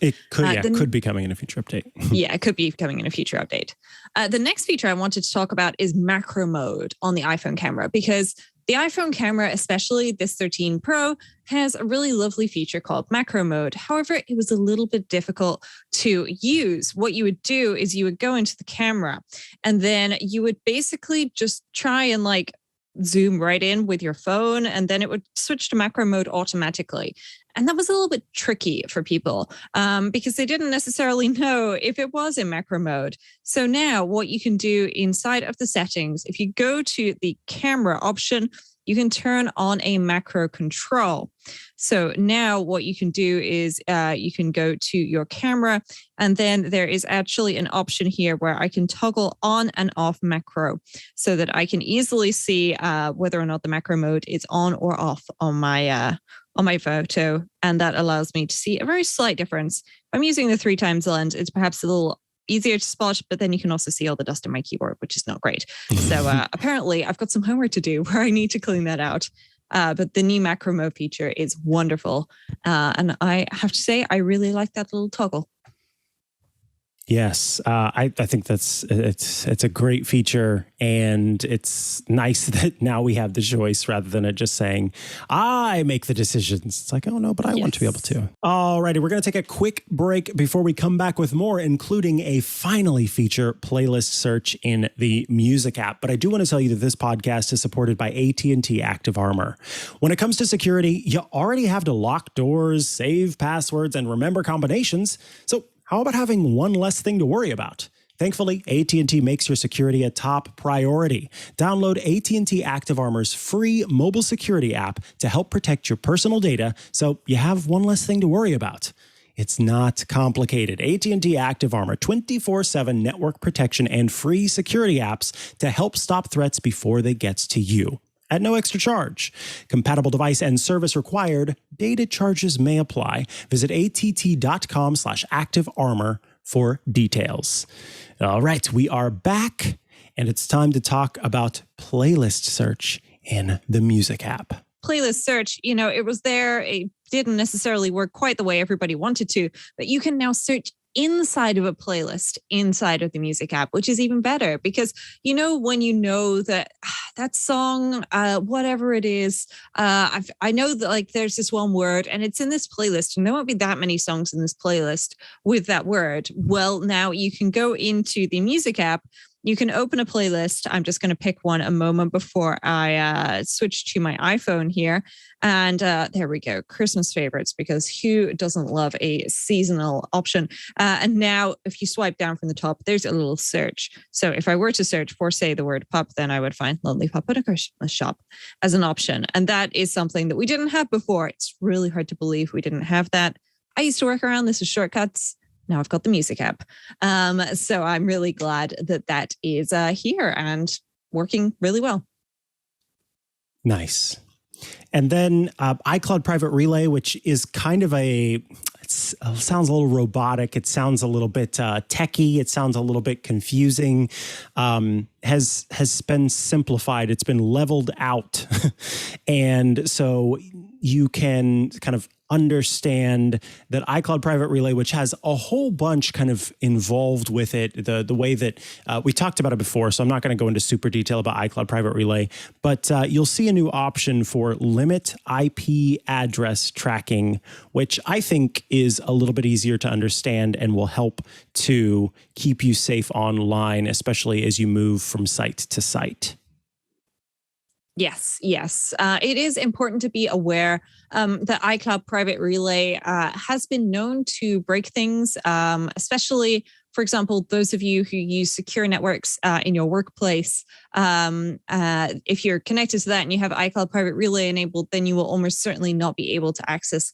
It could, could be coming in a future update. Yeah, it could be coming in a future update. The next feature I wanted to talk about is macro mode on the iPhone camera, because the iPhone camera, especially this 13 Pro, has a really lovely feature called macro mode. However, it was a little bit difficult to use. What you would do is you would go into the camera and then you would basically just try and zoom right in with your phone, and then it would switch to macro mode automatically. And that was a little bit tricky for people because they didn't necessarily know if it was in macro mode. So now what you can do inside of the settings, if you go to the camera option, you can turn on a macro control. So now what you can do is you can go to your camera, and then there is actually an option here where I can toggle on and off macro so that I can easily see whether or not the macro mode is on or off on my photo. And that allows me to see a very slight difference. If I'm using the 3x lens, it's perhaps a little easier to spot, but then you can also see all the dust on my keyboard, which is not great. So apparently I've got some homework to do where I need to clean that out. But the new macro mode feature is wonderful. And I have to say, I really like that little toggle. Yes, I think it's a great feature, and it's nice that now we have the choice rather than it just saying, I make the decisions. It's like, oh no, but I want to be able to. All righty, we're going to take a quick break before we come back with more, including a finally feature playlist search in the music app. But I do want to tell you that this podcast is supported by AT&T Active Armor. When it comes to security, you already have to lock doors, save passwords, and remember combinations. So how about having one less thing to worry about? Thankfully, AT&T makes your security a top priority. Download AT&T Active Armor's free mobile security app to help protect your personal data so you have one less thing to worry about. It's not complicated. AT&T Active Armor, 24/7 network protection and free security apps to help stop threats before they get to you. At no extra charge. Compatible device and service required. Data charges may apply. Visit att.com/activearmor for details. All right, we are back, and it's time to talk about playlist search in the music app. Playlist search, it was there. It didn't necessarily work quite the way everybody wanted to, but you can now search inside of a playlist inside of the music app, which is even better because when you know that that song, whatever it is, I know that there's this one word and it's in this playlist and there won't be that many songs in this playlist with that word. Well, now you can go into the music app. You can open a playlist. I'm just going to pick one a moment before I switch to my iPhone here. And there we go. Christmas favorites, because who doesn't love a seasonal option? And now if you swipe down from the top, there's a little search. So if I were to search for, say, the word pup, then I would find Lonely Pup at a Christmas Shop as an option. And that is something that we didn't have before. It's really hard to believe we didn't have that. I used to work around this with shortcuts. Now I've got the music app. So I'm really glad that is here and working really well. Nice. And then iCloud Private Relay, which is kind of it sounds a little robotic. It sounds a little bit techie. It sounds a little bit confusing. Has been simplified. It's been leveled out. And so you can kind of understand that iCloud Private Relay, which has a whole bunch kind of involved with it, the way that we talked about it before, so I'm not going to go into super detail about iCloud Private Relay, but you'll see a new option for limit IP address tracking, which I think is a little bit easier to understand and will help to keep you safe online, especially as you move from site to site. Yes. It is important to be aware that iCloud Private Relay has been known to break things, especially, for example, those of you who use secure networks in your workplace. If you're connected to that and you have iCloud Private Relay enabled, then you will almost certainly not be able to access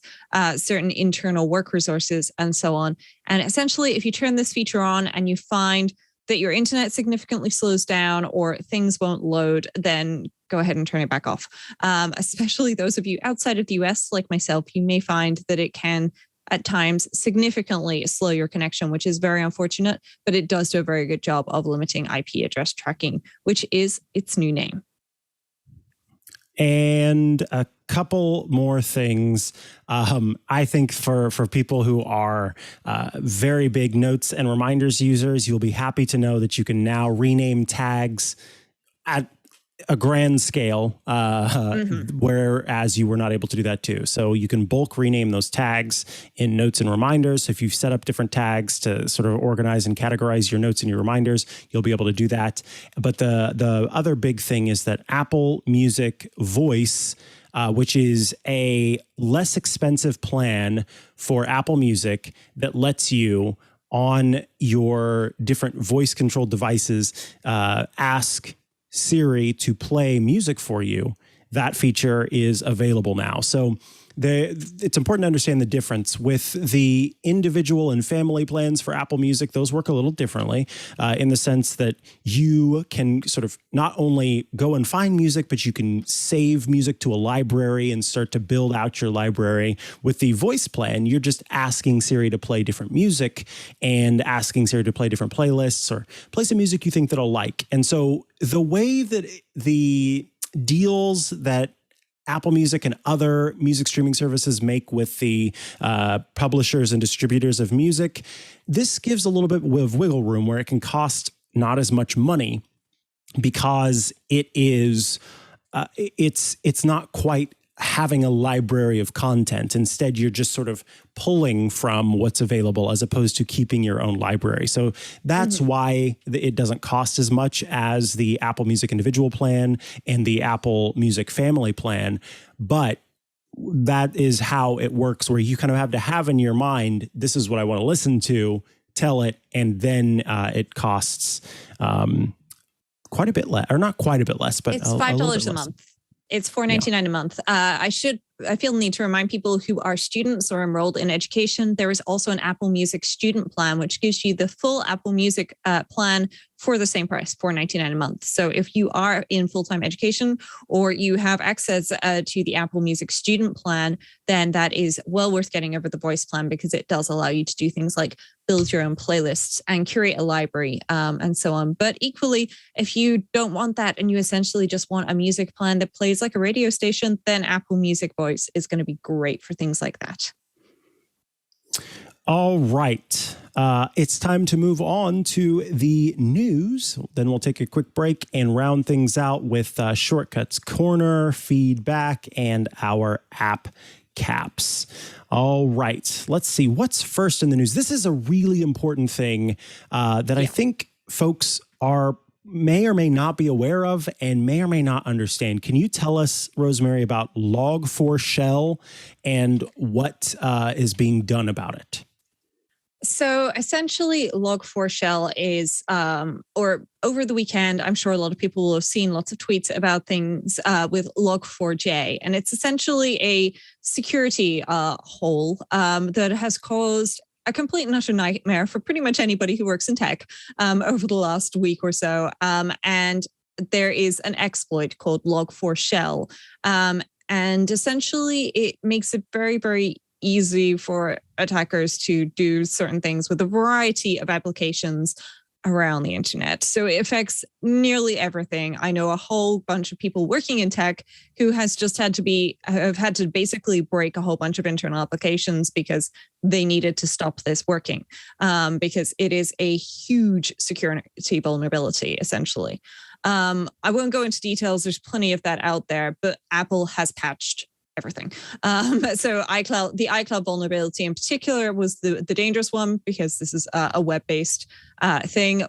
certain internal work resources and so on. And essentially, if you turn this feature on and you find that your internet significantly slows down or things won't load, then go ahead and turn it back off. Especially those of you outside of the US, like myself, you may find that it can at times significantly slow your connection, which is very unfortunate, but it does do a very good job of limiting IP address tracking, which is its new name. And a couple more things. I think for people who are very big notes and reminders users, you'll be happy to know that you can now rename tags at a grand scale, whereas you were not able to do that too. So you can bulk rename those tags in notes and reminders. If you've set up different tags to sort of organize and categorize your notes and your reminders, you'll be able to do that. But the other big thing is that Apple Music Voice, which is a less expensive plan for Apple Music that lets you on your different voice-controlled devices ask Siri to play music for you. That feature is available now. So it's important to understand the difference with the individual and family plans for Apple Music. Those work a little differently in the sense that you can sort of not only go and find music, but you can save music to a library and start to build out your library. With the voice plan, you're just asking Siri to play different music and asking Siri to play different playlists or play some music you think that I'll like. And so the way that the deals that Apple Music and other music streaming services make with the publishers and distributors of music, this gives a little bit of wiggle room where it can cost not as much money because it is it's not quite having a library of content. Instead, you're just sort of pulling from what's available as opposed to keeping your own library. So that's why it doesn't cost as much as the Apple Music individual plan and the Apple Music family plan. But that is how it works, where you kind of have to have in your mind, this is what I want to listen to, tell it, and then it costs quite a bit less, or not quite a bit less, but it's $5 a month. It's $4.99 a month. I feel the need to remind people who are students or enrolled in education, there is also an Apple Music student plan, which gives you the full Apple Music plan for the same price, $4.99 a month. So if you are in full-time education or you have access to the Apple Music student plan, then that is well worth getting over the voice plan because it does allow you to do things like build your own playlists and curate a library and so on. But equally, if you don't want that and you essentially just want a music plan that plays like a radio station, then Apple Music Voice is going to be great for things like that. All right. It's time to move on to the news. Then we'll take a quick break and round things out with Shortcuts Corner, feedback, and our app caps. All right. Let's see what's first in the news. This is a really important thing that I think folks may or may not be aware of and may or may not understand. Can you tell us, Rosemary, about Log4Shell and what is being done about it? So essentially, Log4Shell is, or over the weekend, I'm sure a lot of people will have seen lots of tweets about things with Log4j. And it's essentially a security hole that has caused a complete and utter nightmare for pretty much anybody who works in tech over the last week or so. And there is an exploit called Log4Shell. And essentially, it makes it very, very easy for attackers to do certain things with a variety of applications around the internet. So it affects nearly everything. I know a whole bunch of people working in tech who have had to basically break a whole bunch of internal applications because they needed to stop this working because it is a huge security vulnerability, essentially. I won't go into details. There's plenty of that out there, but Apple has patched everything. So the iCloud vulnerability in particular was the dangerous one because this is a web-based thing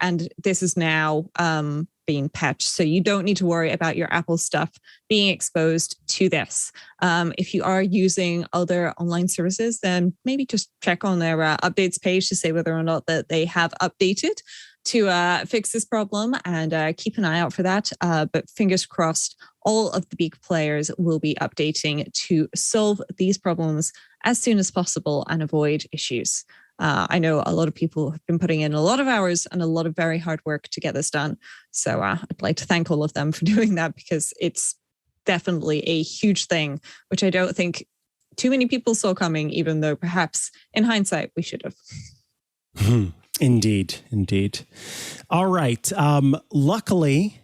and this is now being patched. So you don't need to worry about your Apple stuff being exposed to this. If you are using other online services, then maybe just check on their updates page to say whether or not that they have updated to fix this problem and keep an eye out for that. But fingers crossed, all of the big players will be updating to solve these problems as soon as possible and avoid issues. I know a lot of people have been putting in a lot of hours and a lot of very hard work to get this done. So I'd like to thank all of them for doing that because it's definitely a huge thing, which I don't think too many people saw coming, even though perhaps in hindsight we should have. Indeed. All right. Luckily,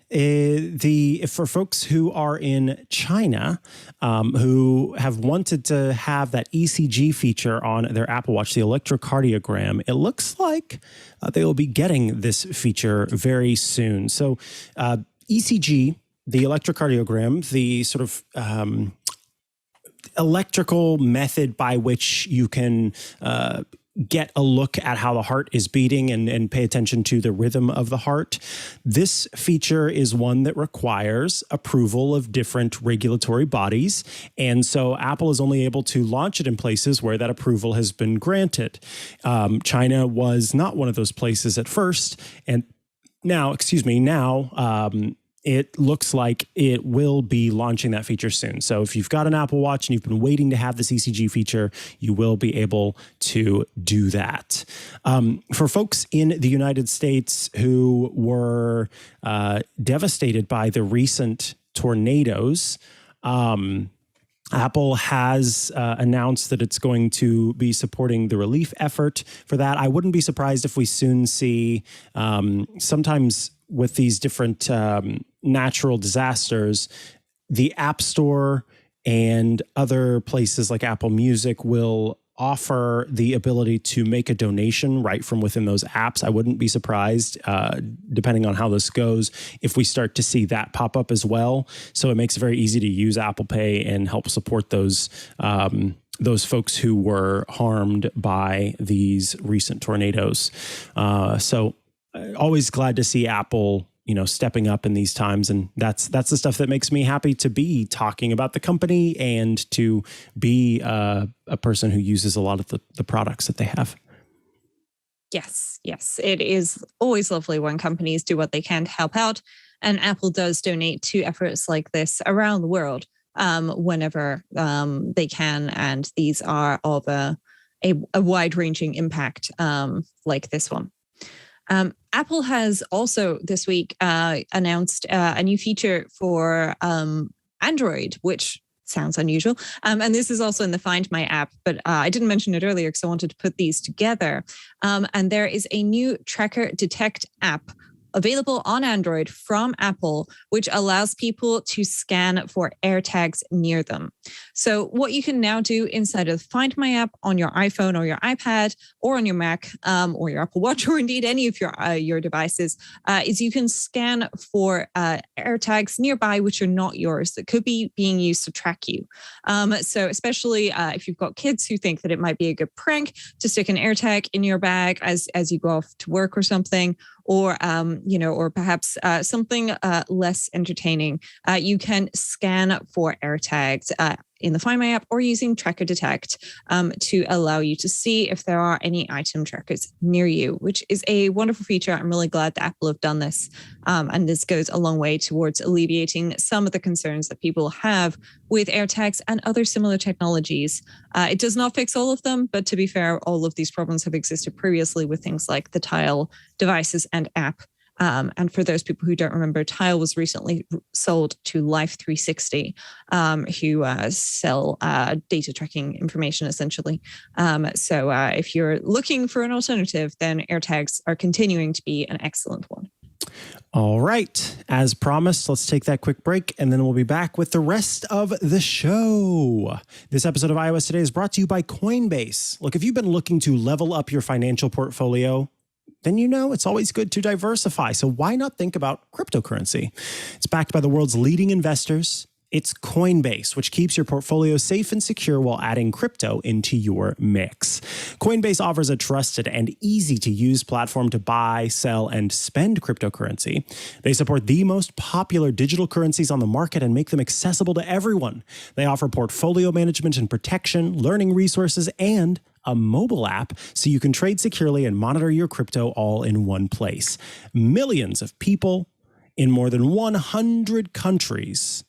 for folks who are in China, who have wanted to have that ECG feature on their Apple Watch, the electrocardiogram, it looks like they will be getting this feature very soon. So ECG, the electrocardiogram, the sort of electrical method by which you can get a look at how the heart is beating and pay attention to the rhythm of the heart. This feature is one that requires approval of different regulatory bodies. And so Apple is only able to launch it in places where that approval has been granted. China was not one of those places at first. And now, it looks like it will be launching that feature soon. So if you've got an Apple Watch and you've been waiting to have this ECG feature, you will be able to do that. For folks in the United States who were devastated by the recent tornadoes, Apple has announced that it's going to be supporting the relief effort for that. I wouldn't be surprised if we soon see sometimes with these different natural disasters, the App Store and other places like Apple Music will offer the ability to make a donation right from within those apps. I wouldn't be surprised, depending on how this goes, if we start to see that pop up as well. So it makes it very easy to use Apple Pay and help support those folks who were harmed by these recent tornadoes. So always glad to see Apple, stepping up in these times. And that's the stuff that makes me happy to be talking about the company and to be a person who uses a lot of the products that they have. Yes. It is always lovely when companies do what they can to help out. And Apple does donate to efforts like this around the world whenever they can. And these are of a wide-ranging impact like this one. Apple has also this week announced a new feature for Android, which sounds unusual. And this is also in the Find My app, but I didn't mention it earlier because I wanted to put these together. And there is a new Tracker Detect app available on Android from Apple, which allows people to scan for AirTags near them. So what you can now do inside of Find My app on your iPhone or your iPad or on your Mac or your Apple Watch or indeed any of your devices is you can scan for AirTags nearby which are not yours that could be being used to track you. So especially if you've got kids who think that it might be a good prank to stick an AirTag in your bag as you go off to work or something, or or perhaps something less entertaining, you can scan for AirTags in the Find My app or using Tracker Detect to allow you to see if there are any item trackers near you, which is a wonderful feature. I'm really glad that Apple have done this. And this goes a long way towards alleviating some of the concerns that people have with AirTags and other similar technologies. It does not fix all of them, but to be fair, all of these problems have existed previously with things like the Tile devices and app. And for those people who don't remember, Tile was recently sold to Life360, who sell data tracking information, essentially. So if you're looking for an alternative, then AirTags are continuing to be an excellent one. All right. As promised, let's take that quick break, and then we'll be back with the rest of the show. This episode of iOS Today is brought to you by Coinbase. Look, if you've been looking to level up your financial portfolio, then it's always good to diversify. So why not think about cryptocurrency? It's backed by the world's leading investors. It's Coinbase, which keeps your portfolio safe and secure while adding crypto into your mix. Coinbase offers a trusted and easy-to-use platform to buy, sell, and spend cryptocurrency. They support the most popular digital currencies on the market and make them accessible to everyone. They offer portfolio management and protection, learning resources, and a mobile app so you can trade securely and monitor your crypto all in one place. Millions of people in more than 100 countries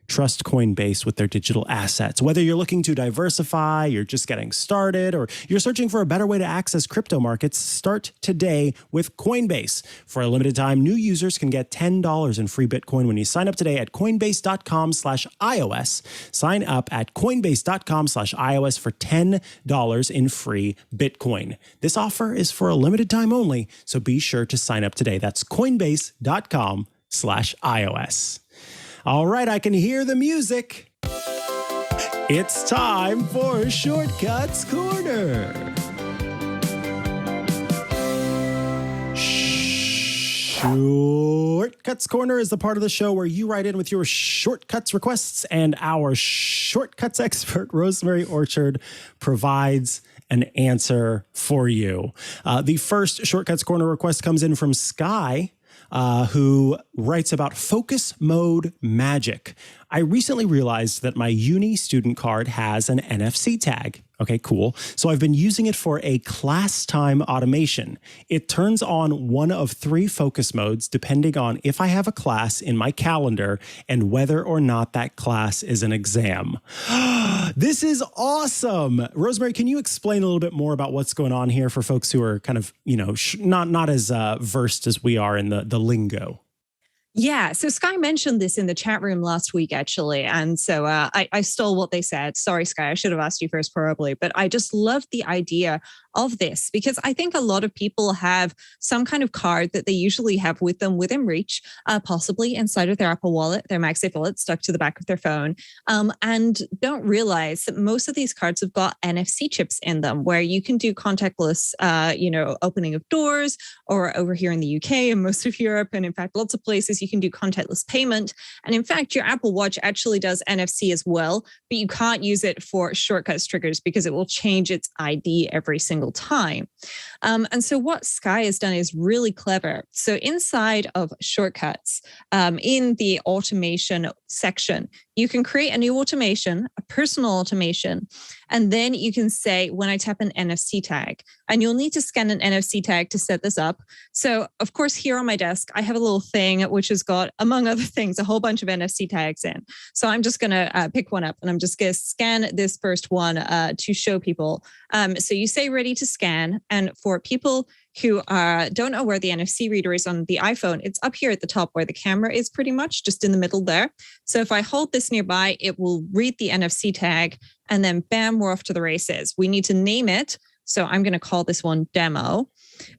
trust Coinbase with their digital assets. Whether you're looking to diversify, you're just getting started, or you're searching for a better way to access crypto markets, start today with Coinbase. For a limited time, new users can get $10 in free Bitcoin when you sign up today at coinbase.com/iOS. Sign up at coinbase.com/iOS for $10 in free Bitcoin. This offer is for a limited time only, so be sure to sign up today. That's coinbase.com/iOS. All right, I can hear the music. It's time for Shortcuts Corner. Shortcuts Corner is the part of the show where you write in with your shortcuts requests, and our shortcuts expert, Rosemary Orchard, provides an answer for you. The first Shortcuts Corner request comes in from Sky, who writes about focus mode magic. I recently realized that my uni student card has an NFC tag. Okay, cool. So I've been using it for a class time automation. It turns on one of 3 focus modes depending on if I have a class in my calendar and whether or not that class is an exam. This is awesome. Rosemary, can you explain a little bit more about what's going on here for folks who are kind of, not as versed as we are in the lingo? Yeah, so Sky mentioned this in the chat room last week, actually. And so I stole what they said. Sorry, Sky, I should have asked you first, probably. But I just love the idea of this, because I think a lot of people have some kind of card that they usually have with them within reach, possibly inside of their Apple Wallet, their MagSafe wallet stuck to the back of their phone, and don't realize that most of these cards have got NFC chips in them where you can do contactless, opening of doors, or over here in the UK and most of Europe, and in fact, lots of places you can do contactless payment. And in fact, your Apple Watch actually does NFC as well, but you can't use it for shortcuts triggers because it will change its ID every single time. And so what Sky has done is really clever. So inside of shortcuts, in the automation section, you can create a new automation, a personal automation, and then you can say, when I tap an NFC tag, and you'll need to scan an NFC tag to set this up. So of course, here on my desk, I have a little thing which has got, among other things, a whole bunch of NFC tags in. So I'm just going to pick one up and I'm just going to scan this first one to show people. So you say ready to scan. And for people who don't know where the NFC reader is on the iPhone, it's up here at the top where the camera is, pretty much just in the middle there. So if I hold this nearby, it will read the NFC tag, and then bam, we're off to the races. We need to name it. So I'm going to call this one demo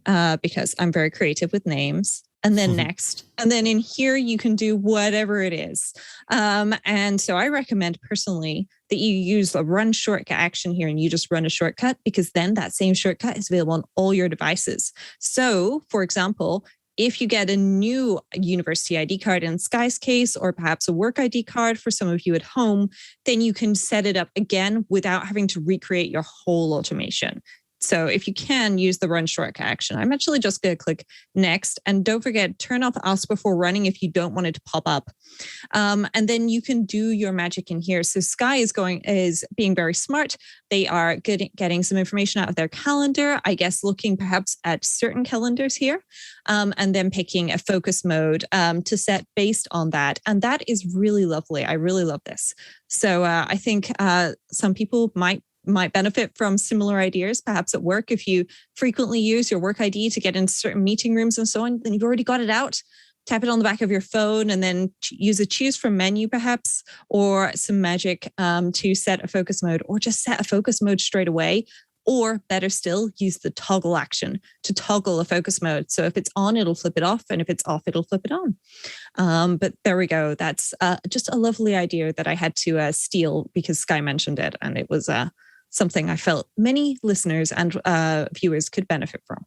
because I'm very creative with names. And then next. And then in here, you can do whatever it is. And so I recommend personally that you use the run shortcut action here and you just run a shortcut, because then that same shortcut is available on all your devices. So for example, if you get a new university ID card in Sky's case, or perhaps a work ID card for some of you at home, then you can set it up again without having to recreate your whole automation. So if you can, use the run shortcut action. I'm actually just going to click next, and don't forget, turn off ask before running if you don't want it to pop up. And then you can do your magic in here. So Sky is being very smart. They are getting some information out of their calendar, I guess, looking perhaps at certain calendars here, and then picking a focus mode to set based on that. And that is really lovely. I really love this. So I think some people might benefit from similar ideas, perhaps at work. If you frequently use your work ID to get into certain meeting rooms and so on, then you've already got it out. Tap it on the back of your phone and then use a choose from menu perhaps, or some magic to set a focus mode, or just set a focus mode straight away. Or better still, use the toggle action to toggle a focus mode. So if it's on, it'll flip it off. And if it's off, it'll flip it on. But there we go. That's just a lovely idea that I had to steal because Sky mentioned it. And it was something I felt many listeners and viewers could benefit from.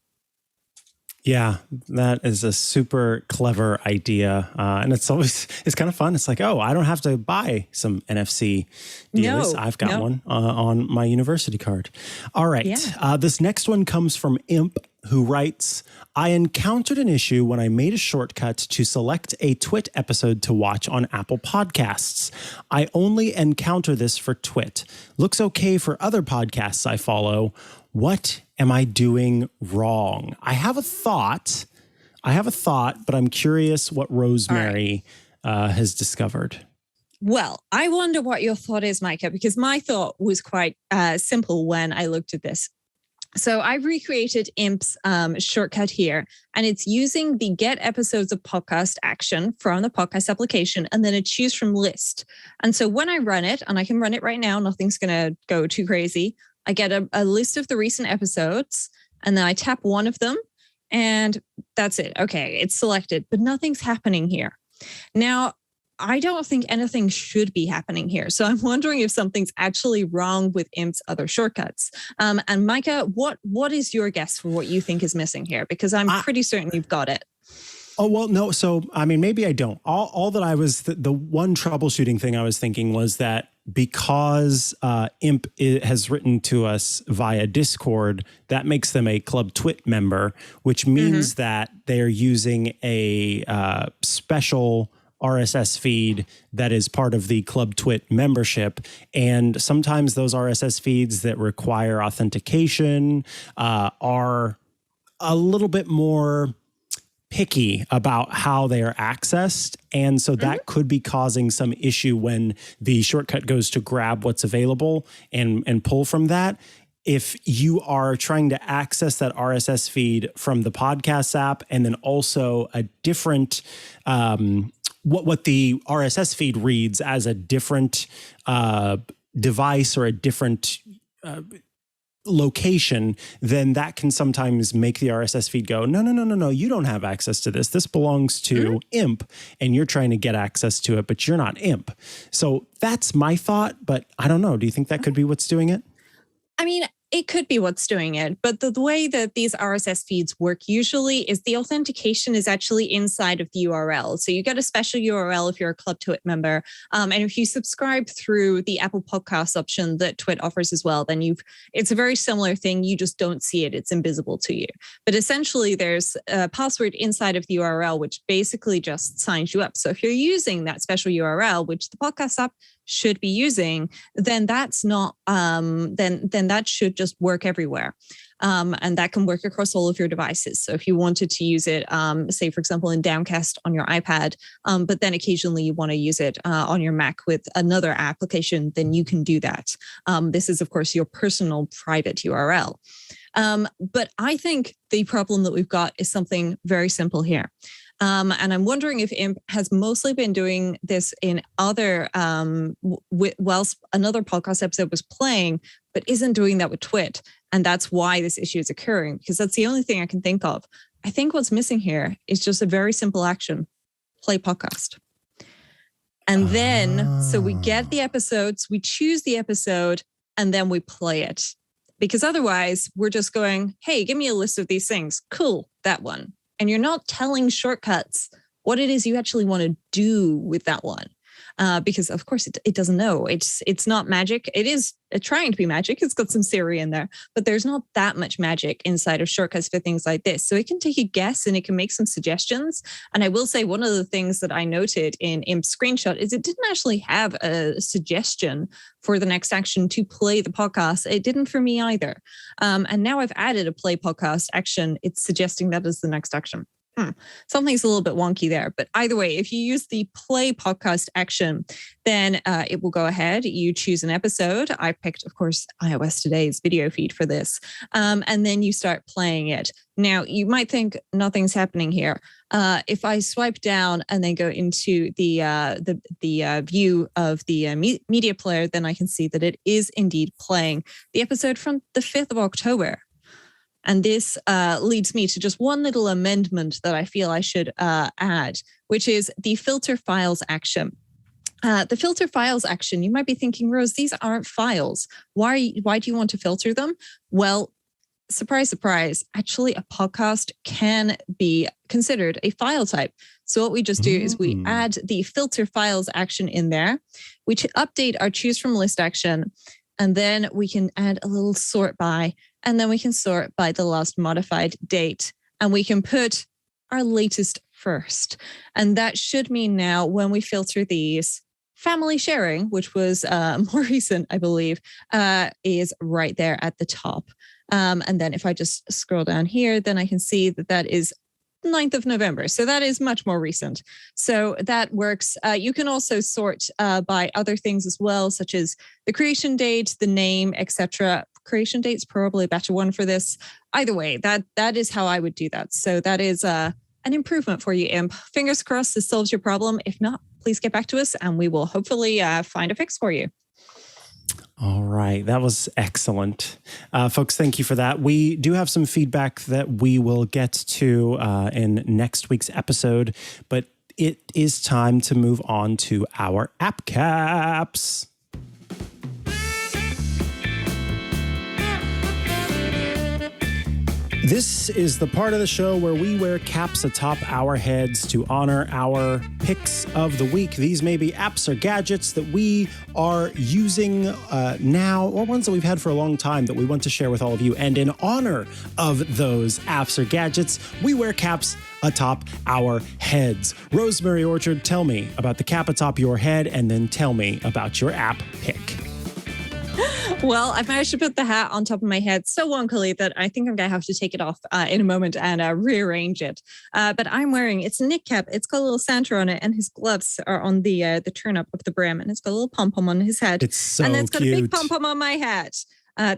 Yeah, that is a super clever idea. And it's kind of fun. It's like, oh, I don't have to buy some NFC deals. I've got one on my university card. All right. Yeah. This next one comes from Imp, who writes, I encountered an issue when I made a shortcut to select a TWiT episode to watch on Apple Podcasts. I only encounter this for TWiT. Looks okay for other podcasts I follow. What am I doing wrong? I have a thought, but I'm curious what Rosemary has discovered. Well, I wonder what your thought is, Mikah, because my thought was quite simple when I looked at this. So I recreated Imp's shortcut here, and it's using the get episodes of podcast action from the podcast application and then a choose from list. And so when I run it, and I can run it right now, nothing's going to go too crazy. I get a list of the recent episodes, and then I tap one of them, and that's it. Okay, it's selected, but nothing's happening here. Now, I don't think anything should be happening here. So I'm wondering if something's actually wrong with Imp's other shortcuts. And Mikah, what is your guess for what you think is missing here? Because I'm pretty certain you've got it. Oh, well, no. So, I mean, maybe I don't. All that I was, the one troubleshooting thing I was thinking was that because Imp has written to us via Discord, that makes them a Club TWiT member, which means that they're using a special RSS feed that is part of the Club TWiT membership. And sometimes those RSS feeds that require authentication are a little bit more picky about how they are accessed. And so that could be causing some issue when the shortcut goes to grab what's available and pull from that. If you are trying to access that RSS feed from the podcast app and then also a different what the RSS feed reads as a different device or a different location, then that can sometimes make the RSS feed go, no, you don't have access to this. This belongs to IMP, and you're trying to get access to it, but you're not IMP. So that's my thought, but I don't know. Do you think that could be what's doing it? I mean, it could be what's doing it, but the way that these RSS feeds work usually is the authentication is actually inside of the URL. So you get a special URL if you're a Club TWiT member. And if you subscribe through the Apple Podcasts option that TWiT offers as well, then it's a very similar thing. You just don't see it. It's invisible to you. But essentially, there's a password inside of the URL, which basically just signs you up. So if you're using that special URL, which the podcast app should be using, then that's not then that should just work everywhere, and that can work across all of your devices. So if you wanted to use it, say for example in Downcast on your iPad, but then occasionally you want to use it on your Mac with another application, then you can do that. This is of course your personal private URL. But I think the problem that we've got is something very simple here. And I'm wondering if IMP has mostly been doing this in other, whilst another podcast episode was playing, but isn't doing that with TWiT. And that's why this issue is occurring, because that's the only thing I can think of. I think what's missing here is just a very simple action: play podcast. And then, so we get the episodes, we choose the episode, and then we play it. Because otherwise, we're just going, hey, give me a list of these things. Cool, that one. And you're not telling Shortcuts what it is you actually want to do with that one. Because of course it doesn't know. It's not magic. It is trying to be magic. It's got some Siri in there, but there's not that much magic inside of Shortcuts for things like this. So it can take a guess and it can make some suggestions. And I will say one of the things that I noted in IMP's screenshot is it didn't actually have a suggestion for the next action to play the podcast. It didn't for me either. And now I've added a play podcast action. It's suggesting that as the next action. Something's a little bit wonky there. But either way, if you use the play podcast action, then it will go ahead. You choose an episode. I picked, of course, iOS Today's video feed for this. And then you start playing it. Now, you might think nothing's happening here. If I swipe down and then go into the view of the media player, then I can see that it is indeed playing the episode from the 5th of October. And this leads me to just one little amendment that I feel I should add, which is the filter files action. The filter files action, you might be thinking, Rose, these aren't files. Why do you want to filter them? Well, surprise, surprise, actually a podcast can be considered a file type. So what we just do is we add the filter files action in there. We update our choose from list action, and then we can add a little sort by. And then we can sort by the last modified date. And we can put our latest first. And that should mean now when we filter these, family sharing, which was more recent, I believe, is right there at the top. And then if I just scroll down here, then I can see that that is 9th of November. So that is much more recent. So that works. You can also sort by other things as well, such as the creation date, the name, etc. Creation date's probably a better one for this. Either way, that is how I would do that. So that is an improvement for you, Imp. Fingers crossed this solves your problem. If not, please get back to us and we will hopefully find a fix for you. All right. That was excellent. Folks, thank you for that. We do have some feedback that we will get to in next week's episode, but it is time to move on to our app caps. This is the part of the show where we wear caps atop our heads to honor our picks of the week. These may be apps or gadgets that we are using now, or ones that we've had for a long time that we want to share with all of you. And in honor of those apps or gadgets, we wear caps atop our heads. Rosemary Orchard, tell me about the cap atop your head, and then tell me about your app pick. Well, I've managed to put the hat on top of my head so wonkily that I think I'm going to have to take it off in a moment and rearrange it. But I'm wearing, it's a Nick cap. It's got a little Santa on it, and his gloves are on the turn up of the brim, and it's got a little pom-pom on his head. It's so And then it's got cute. a big pom-pom on my hat.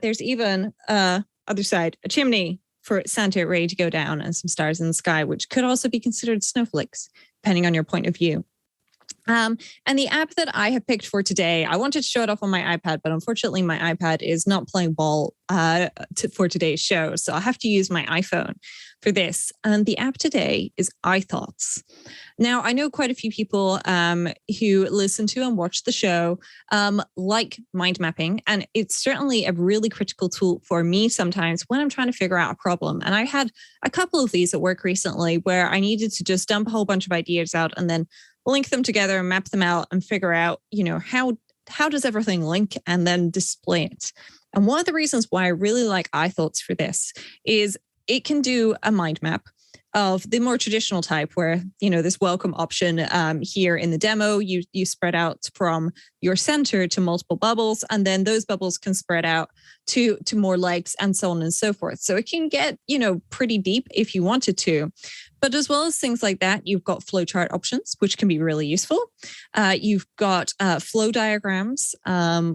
There's even, other side, a chimney for Santa ready to go down and some stars in the sky, which could also be considered snowflakes, depending on your point of view. And the app that I have picked for today, I wanted to show it off on my iPad, but unfortunately my iPad is not playing ball for today's show. So I have to use my iPhone for this. And the app today is iThoughts. Now, I know quite a few people who listen to and watch the show like mind mapping. And it's certainly a really critical tool for me sometimes when I'm trying to figure out a problem. And I had a couple of these at work recently where I needed to just dump a whole bunch of ideas out and then link them together and map them out and figure out, how does everything link and then display it. And one of the reasons why I really like iThoughts for this is it can do a mind map of the more traditional type where, this welcome option here in the demo, you spread out from your center to multiple bubbles, and then those bubbles can spread out to more legs and so on and so forth. So it can get, pretty deep if you wanted to. But as well as things like that, you've got flowchart options, which can be really useful. You've got flow diagrams,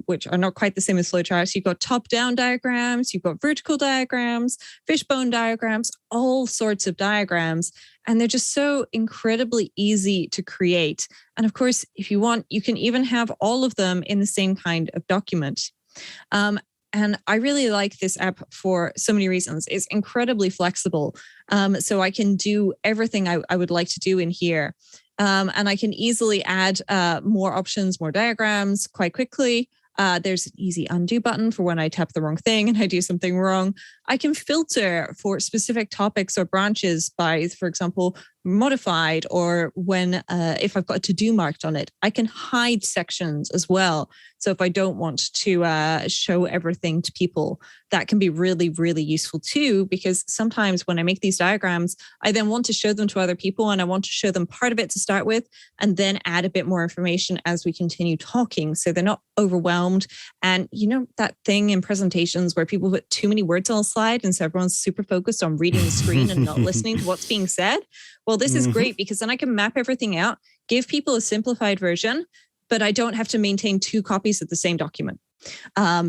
which are not quite the same as flowcharts. You've got top-down diagrams. You've got vertical diagrams, fishbone diagrams, all sorts of diagrams. And they're just so incredibly easy to create. And of course, if you want, you can even have all of them in the same kind of document. And I really like this app for so many reasons. It's incredibly flexible. So I can do everything I would like to do in here. And I can easily add more options, more diagrams quite quickly. There's an easy undo button for when I tap the wrong thing and I do something wrong. I can filter for specific topics or branches by, for example, modified, or when if I've got a to-do marked on it. I can hide sections as well. So if I don't want to show everything to people, that can be really, really useful too, because sometimes when I make these diagrams, I then want to show them to other people and I want to show them part of it to start with and then add a bit more information as we continue talking so they're not overwhelmed. And that thing in presentations where people put too many words on a slide and so everyone's super focused on reading the screen and not listening to what's being said. Well, this is great because then I can map everything out, give people a simplified version, but I don't have to maintain 2 copies of the same document.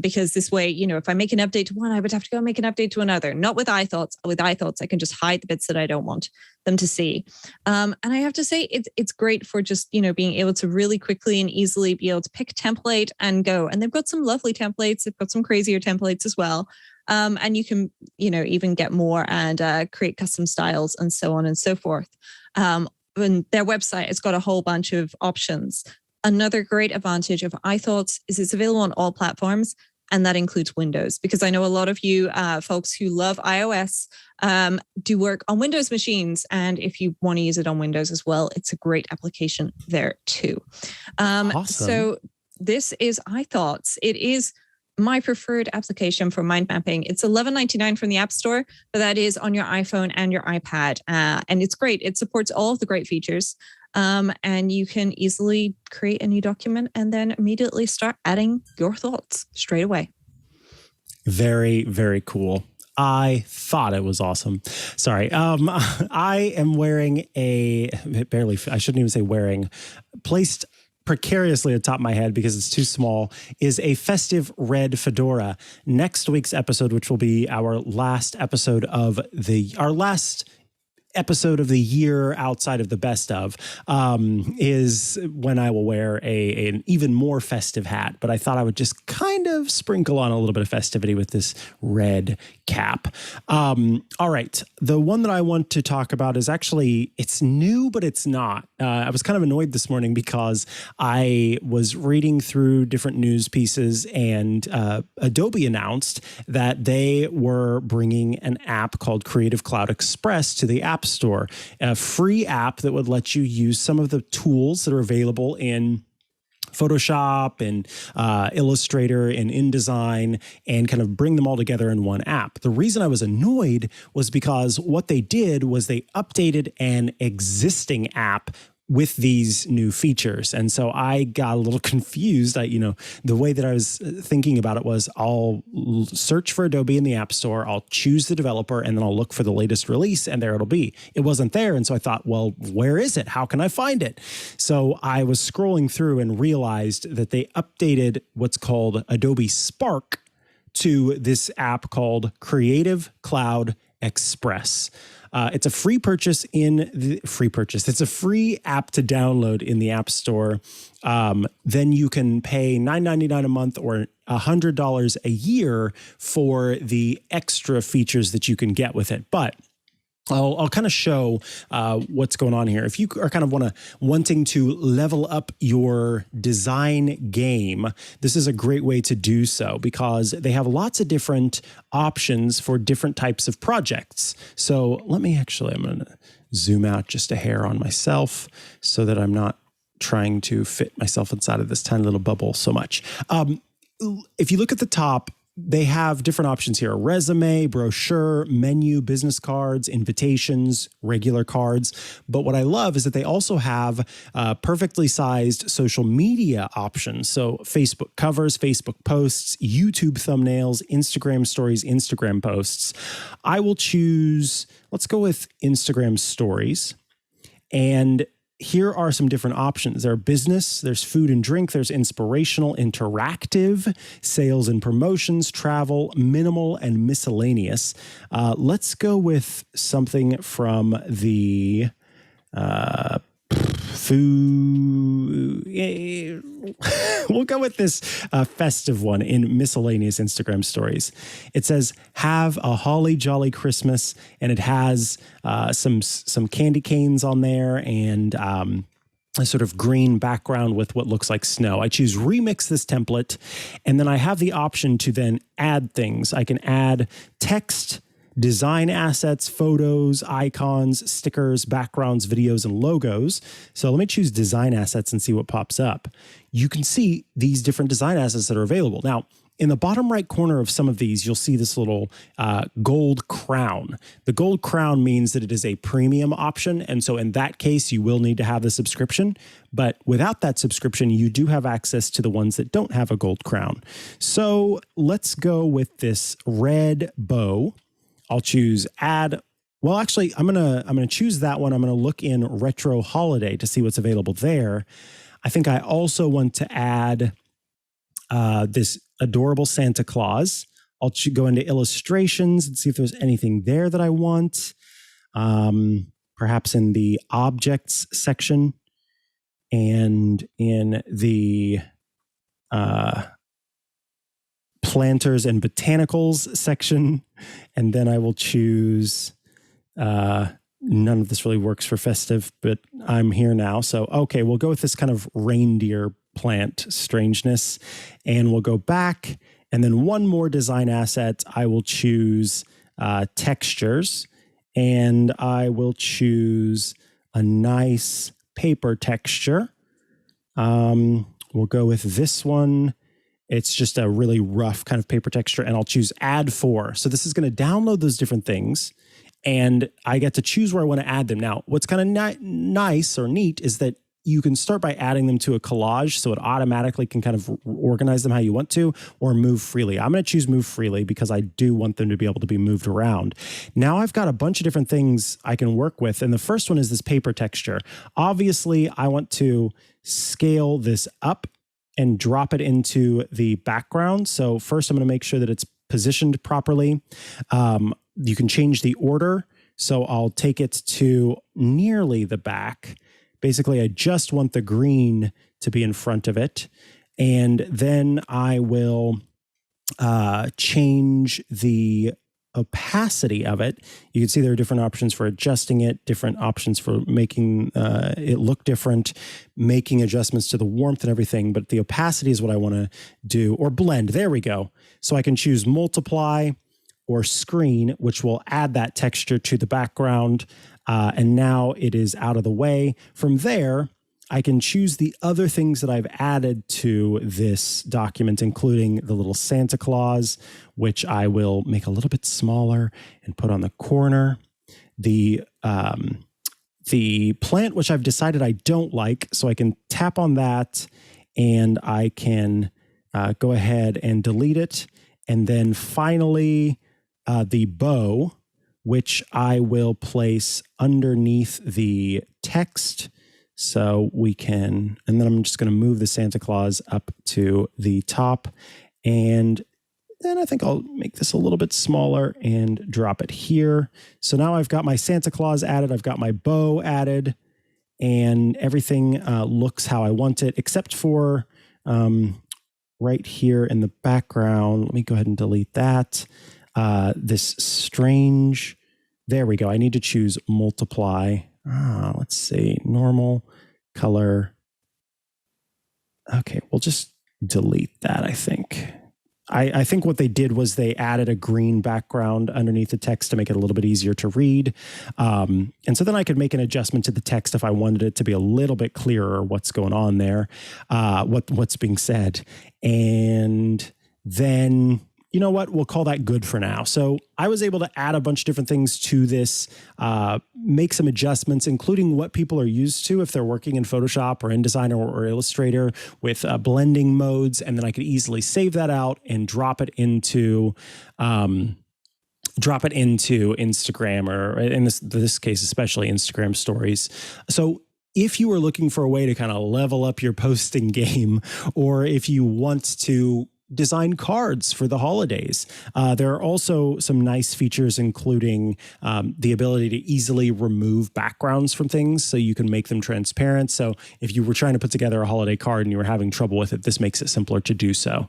Because this way, if I make an update to one, I would have to go make an update to another. Not with iThoughts. With iThoughts, I can just hide the bits that I don't want them to see. And I have to say, it's great for just, being able to really quickly and easily be able to pick a template and go. And they've got some lovely templates. They've got some crazier templates as well. And you can, even get more and create custom styles and so on and so forth. And their website has got a whole bunch of options. Another great advantage of iThoughts is it's available on all platforms, and that includes Windows, because I know a lot of you folks who love iOS do work on Windows machines. And if you want to use it on Windows as well, it's a great application there too. Awesome. So this is iThoughts. It is my preferred application for mind mapping. It's $11.99 from the App Store, but that is on your iPhone and your iPad. And it's great. It supports all of the great features. And you can easily create a new document and then immediately start adding your thoughts straight away. Very, very cool. I thought it was awesome. Sorry. I am wearing I shouldn't even say wearing, placed precariously atop my head because it's too small, is a festive red fedora. Next week's episode, which will be our last episode of the year outside of the best of, is when I will wear an even more festive hat. But I thought I would just kind of sprinkle on a little bit of festivity with this red cap. All right. The one that I want to talk about is actually, it's new, but it's not. I was kind of annoyed this morning because I was reading through different news pieces and Adobe announced that they were bringing an app called Creative Cloud Express to the App Store, a free app that would let you use some of the tools that are available in Photoshop and Illustrator and InDesign and kind of bring them all together in one app. The reason I was annoyed was because what they did was they updated an existing app with these new features. And so I got a little confused. The way that I was thinking about it was I'll search for Adobe in the App Store, I'll choose the developer, and then I'll look for the latest release, and there it'll be. It wasn't there. And so I thought, well, where is it? How can I find it? So I was scrolling through and realized that they updated what's called Adobe Spark to this app called Creative Cloud Express. It's a free purchase It's a free app to download in the App Store. Then you can pay $9.99 a month or $100 a year for the extra features that you can get with it. But I'll kind of show what's going on here. If you are kind of wanting to level up your design game, this is a great way to do so because they have lots of different options for different types of projects. So I'm going to zoom out just a hair on myself so that I'm not trying to fit myself inside of this tiny little bubble so much. If you look at the top, they have different options here: a resume, brochure, menu, business cards, invitations, regular cards. But what I love is that they also have perfectly sized social media options. So Facebook covers, Facebook posts, YouTube thumbnails, Instagram stories, Instagram posts. I will choose, let's go with Instagram stories. And here are some different options. There are business, there's food and drink, there's inspirational, interactive, sales and promotions, travel, minimal, and miscellaneous. Let's go with something from the food. We'll go with this festive one in miscellaneous Instagram stories. It says, have a holly jolly Christmas, and it has some candy canes on there and a sort of green background with what looks like snow. I choose remix this template, and then I have the option to then add things. I can add text, design assets, photos, icons, stickers, backgrounds, videos, and logos. So let me choose design assets and see what pops up. You can see these different design assets that are available. Now, in the bottom right corner of some of these, you'll see this little gold crown. The gold crown means that it is a premium option. And so in that case, you will need to have the subscription. But without that subscription, you do have access to the ones that don't have a gold crown. So let's go with this red bow. I'll choose add. Well, actually, I'm gonna choose that one. I'm gonna look in retro holiday to see what's available there. I think I also want to add this adorable Santa Claus. I'll go into illustrations and see if there's anything there that I want. Perhaps in the objects section and in the planters and botanicals section. And then I will choose, none of this really works for festive, but I'm here now. So, okay, we'll go with this kind of reindeer plant strangeness, and we'll go back. And then one more design asset, I will choose textures, and I will choose a nice paper texture. We'll go with this one. It's just a really rough kind of paper texture, and I'll choose add for. So this is going to download those different things, and I get to choose where I want to add them. Now, what's kind of nice or neat is that you can start by adding them to a collage, so it automatically can kind of organize them how you want to, or move freely. I'm going to choose move freely because I do want them to be able to be moved around. Now I've got a bunch of different things I can work with, and the first one is this paper texture. Obviously, I want to scale this up and drop it into the background. So first I'm going to make sure that it's positioned properly. You can change the order. So I'll take it to nearly the back. Basically, I just want the green to be in front of it. And then I will change the opacity of it. You can see there are different options for adjusting it, different options for making it look different, making adjustments to the warmth and everything. But the opacity is what I want to do, or blend. There we go. So I can choose multiply or screen, which will add that texture to the background. And now it is out of the way. From there, I can choose the other things that I've added to this document, including the little Santa Claus, which I will make a little bit smaller and put on the corner. The plant, which I've decided I don't like, so I can tap on that and I can go ahead and delete it. And then finally, the bow, which I will place underneath the text. So we can, and then I'm just going to move the Santa Claus up to the top. And then I think I'll make this a little bit smaller and drop it here. So now I've got my Santa Claus added. I've got my bow added, and everything looks how I want it, except for right here in the background. Let me go ahead and delete that. This strange, there we go. I need to choose multiply. Let's see, normal, color. Okay, we'll just delete that, I think. I think what they did was they added a green background underneath the text to make it a little bit easier to read. And so then I could make an adjustment to the text if I wanted it to be a little bit clearer what's going on there, what's being said. And then, you know what, we'll call that good for now. So I was able to add a bunch of different things to this, make some adjustments, including what people are used to if they're working in Photoshop or InDesign or Illustrator with blending modes. And then I could easily save that out and drop it into Instagram, or in this case, especially Instagram stories. So if you were looking for a way to kind of level up your posting game, or if you want to design cards for the holidays. There are also some nice features, including the ability to easily remove backgrounds from things so you can make them transparent. So if you were trying to put together a holiday card and you were having trouble with it, this makes it simpler to do so.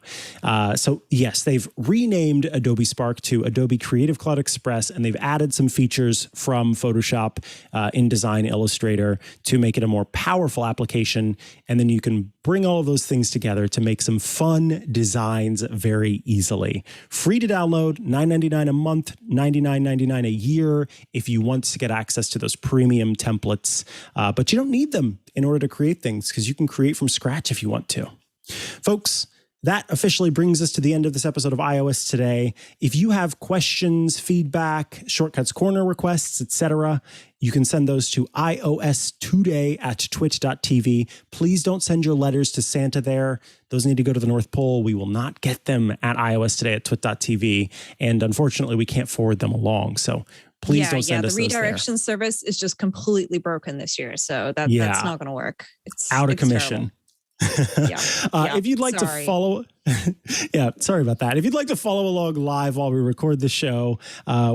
So yes, they've renamed Adobe Spark to Adobe Creative Cloud Express, and they've added some features from Photoshop, InDesign, Illustrator to make it a more powerful application. And then you can bring all of those things together to make some fun designs very easily. Free to download, $9.99 a month, $99.99 a year if you want to get access to those premium templates. But you don't need them in order to create things, because you can create from scratch if you want to. Folks, that officially brings us to the end of this episode of iOS Today. If you have questions, feedback, Shortcuts Corner requests, etc., you can send those to iostoday@twit.tv. Please don't send your letters to Santa there. Those need to go to the North Pole. We will not get them at iostoday@twit.tv. And unfortunately, we can't forward them along. So please don't send us those there. The redirection service is just completely broken this year. So that's not going to work. It's out of commission. Terrible. If you'd like to follow, sorry about that. If you'd like to follow along live while we record the show,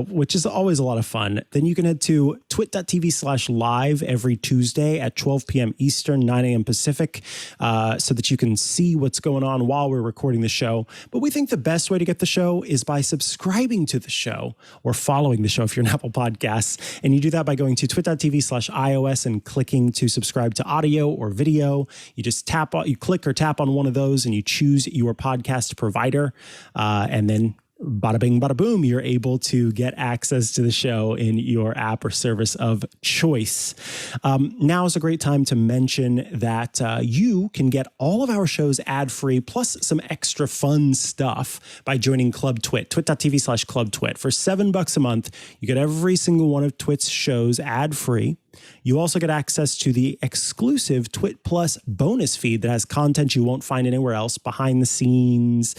which is always a lot of fun, then you can head to twit.tv/live every Tuesday at 12 p.m. Eastern, 9 a.m. Pacific, so that you can see what's going on while we're recording the show. But we think the best way to get the show is by subscribing to the show or following the show if you're an Apple Podcasts. And you do that by going to twit.tv/iOS and clicking to subscribe to audio or video. You just you click or tap on one of those and you choose your podcast provider. And then bada bing, bada boom, you're able to get access to the show in your app or service of choice. Now is a great time to mention that you can get all of our shows ad-free, plus some extra fun stuff by joining Club Twit, twit.tv/Club Twit. For $7 a month, you get every single one of Twit's shows ad-free. You also get access to the exclusive Twit Plus bonus feed that has content you won't find anywhere else, behind the scenes,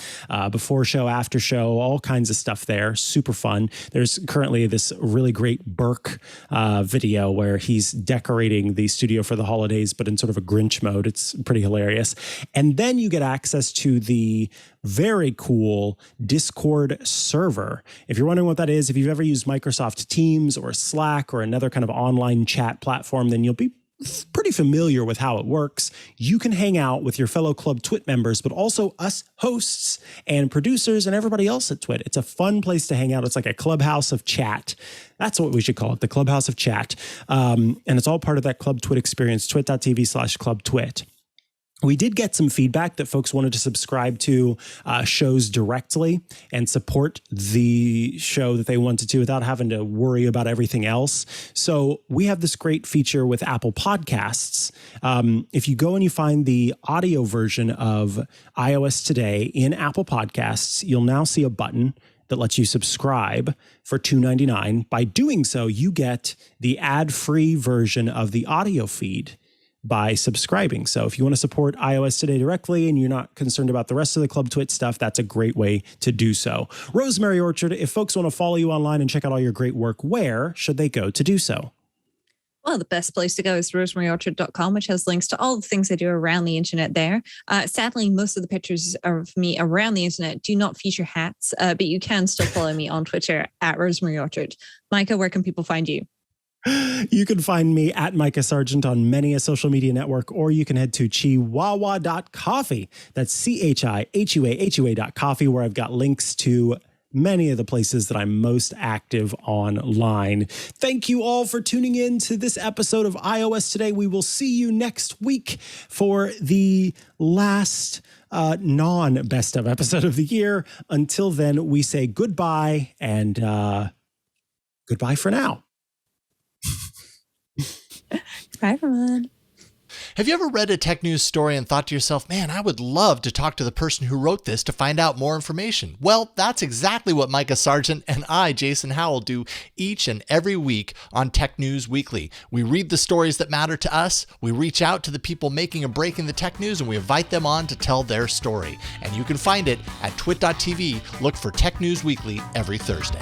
before show, after show, all kinds of stuff there. Super fun. There's currently this really great Burke video where he's decorating the studio for the holidays, but in sort of a Grinch mode. It's pretty hilarious. And then you get access to the very cool Discord server. If you're wondering what that is, if you've ever used Microsoft Teams or Slack or another kind of online chat platform, then you'll be pretty familiar with how it works. You can hang out with your fellow Club Twit members, but also us hosts and producers and everybody else at Twit. It's a fun place to hang out. It's like a clubhouse of chat. That's what we should call it, the clubhouse of chat. And it's all part of that Club Twit experience, twit.tv/Club Twit. We did get some feedback that folks wanted to subscribe to shows directly and support the show that they wanted to without having to worry about everything else. So we have this great feature with Apple Podcasts. If you go and you find the audio version of iOS Today in Apple Podcasts, you'll now see a button that lets you subscribe for $2.99. By doing so, you get the ad-free version of the audio feed by subscribing. So if you want to support iOS Today directly and you're not concerned about the rest of the Club Twit stuff, that's a great way to do so. Rosemary Orchard, if folks want to follow you online and check out all your great work, where should they go to do so? Well, the best place to go is rosemaryorchard.com, which has links to all the things I do around the internet there. Sadly, most of the pictures of me around the internet do not feature hats, but you can still follow me on Twitter at Rosemary Orchard. Mikah, where can people find you? You can find me at Mikah Sargent on many a social media network, or you can head to chihuahua.coffee. That's CHIHUAHUA.coffee, where I've got links to many of the places that I'm most active online. Thank you all for tuning in to this episode of iOS Today. We will see you next week for the last non-best of episode of the year. Until then, we say goodbye and goodbye for now. Bye, everyone. Have you ever read a tech news story and thought to yourself, man, I would love to talk to the person who wrote this to find out more information? Well, that's exactly what Mikah Sargent and I, Jason Howell, do each and every week on Tech News Weekly. We read the stories that matter to us, we reach out to the people making a break in the tech news, and we invite them on to tell their story. And you can find it at twit.tv. Look for Tech News Weekly every Thursday.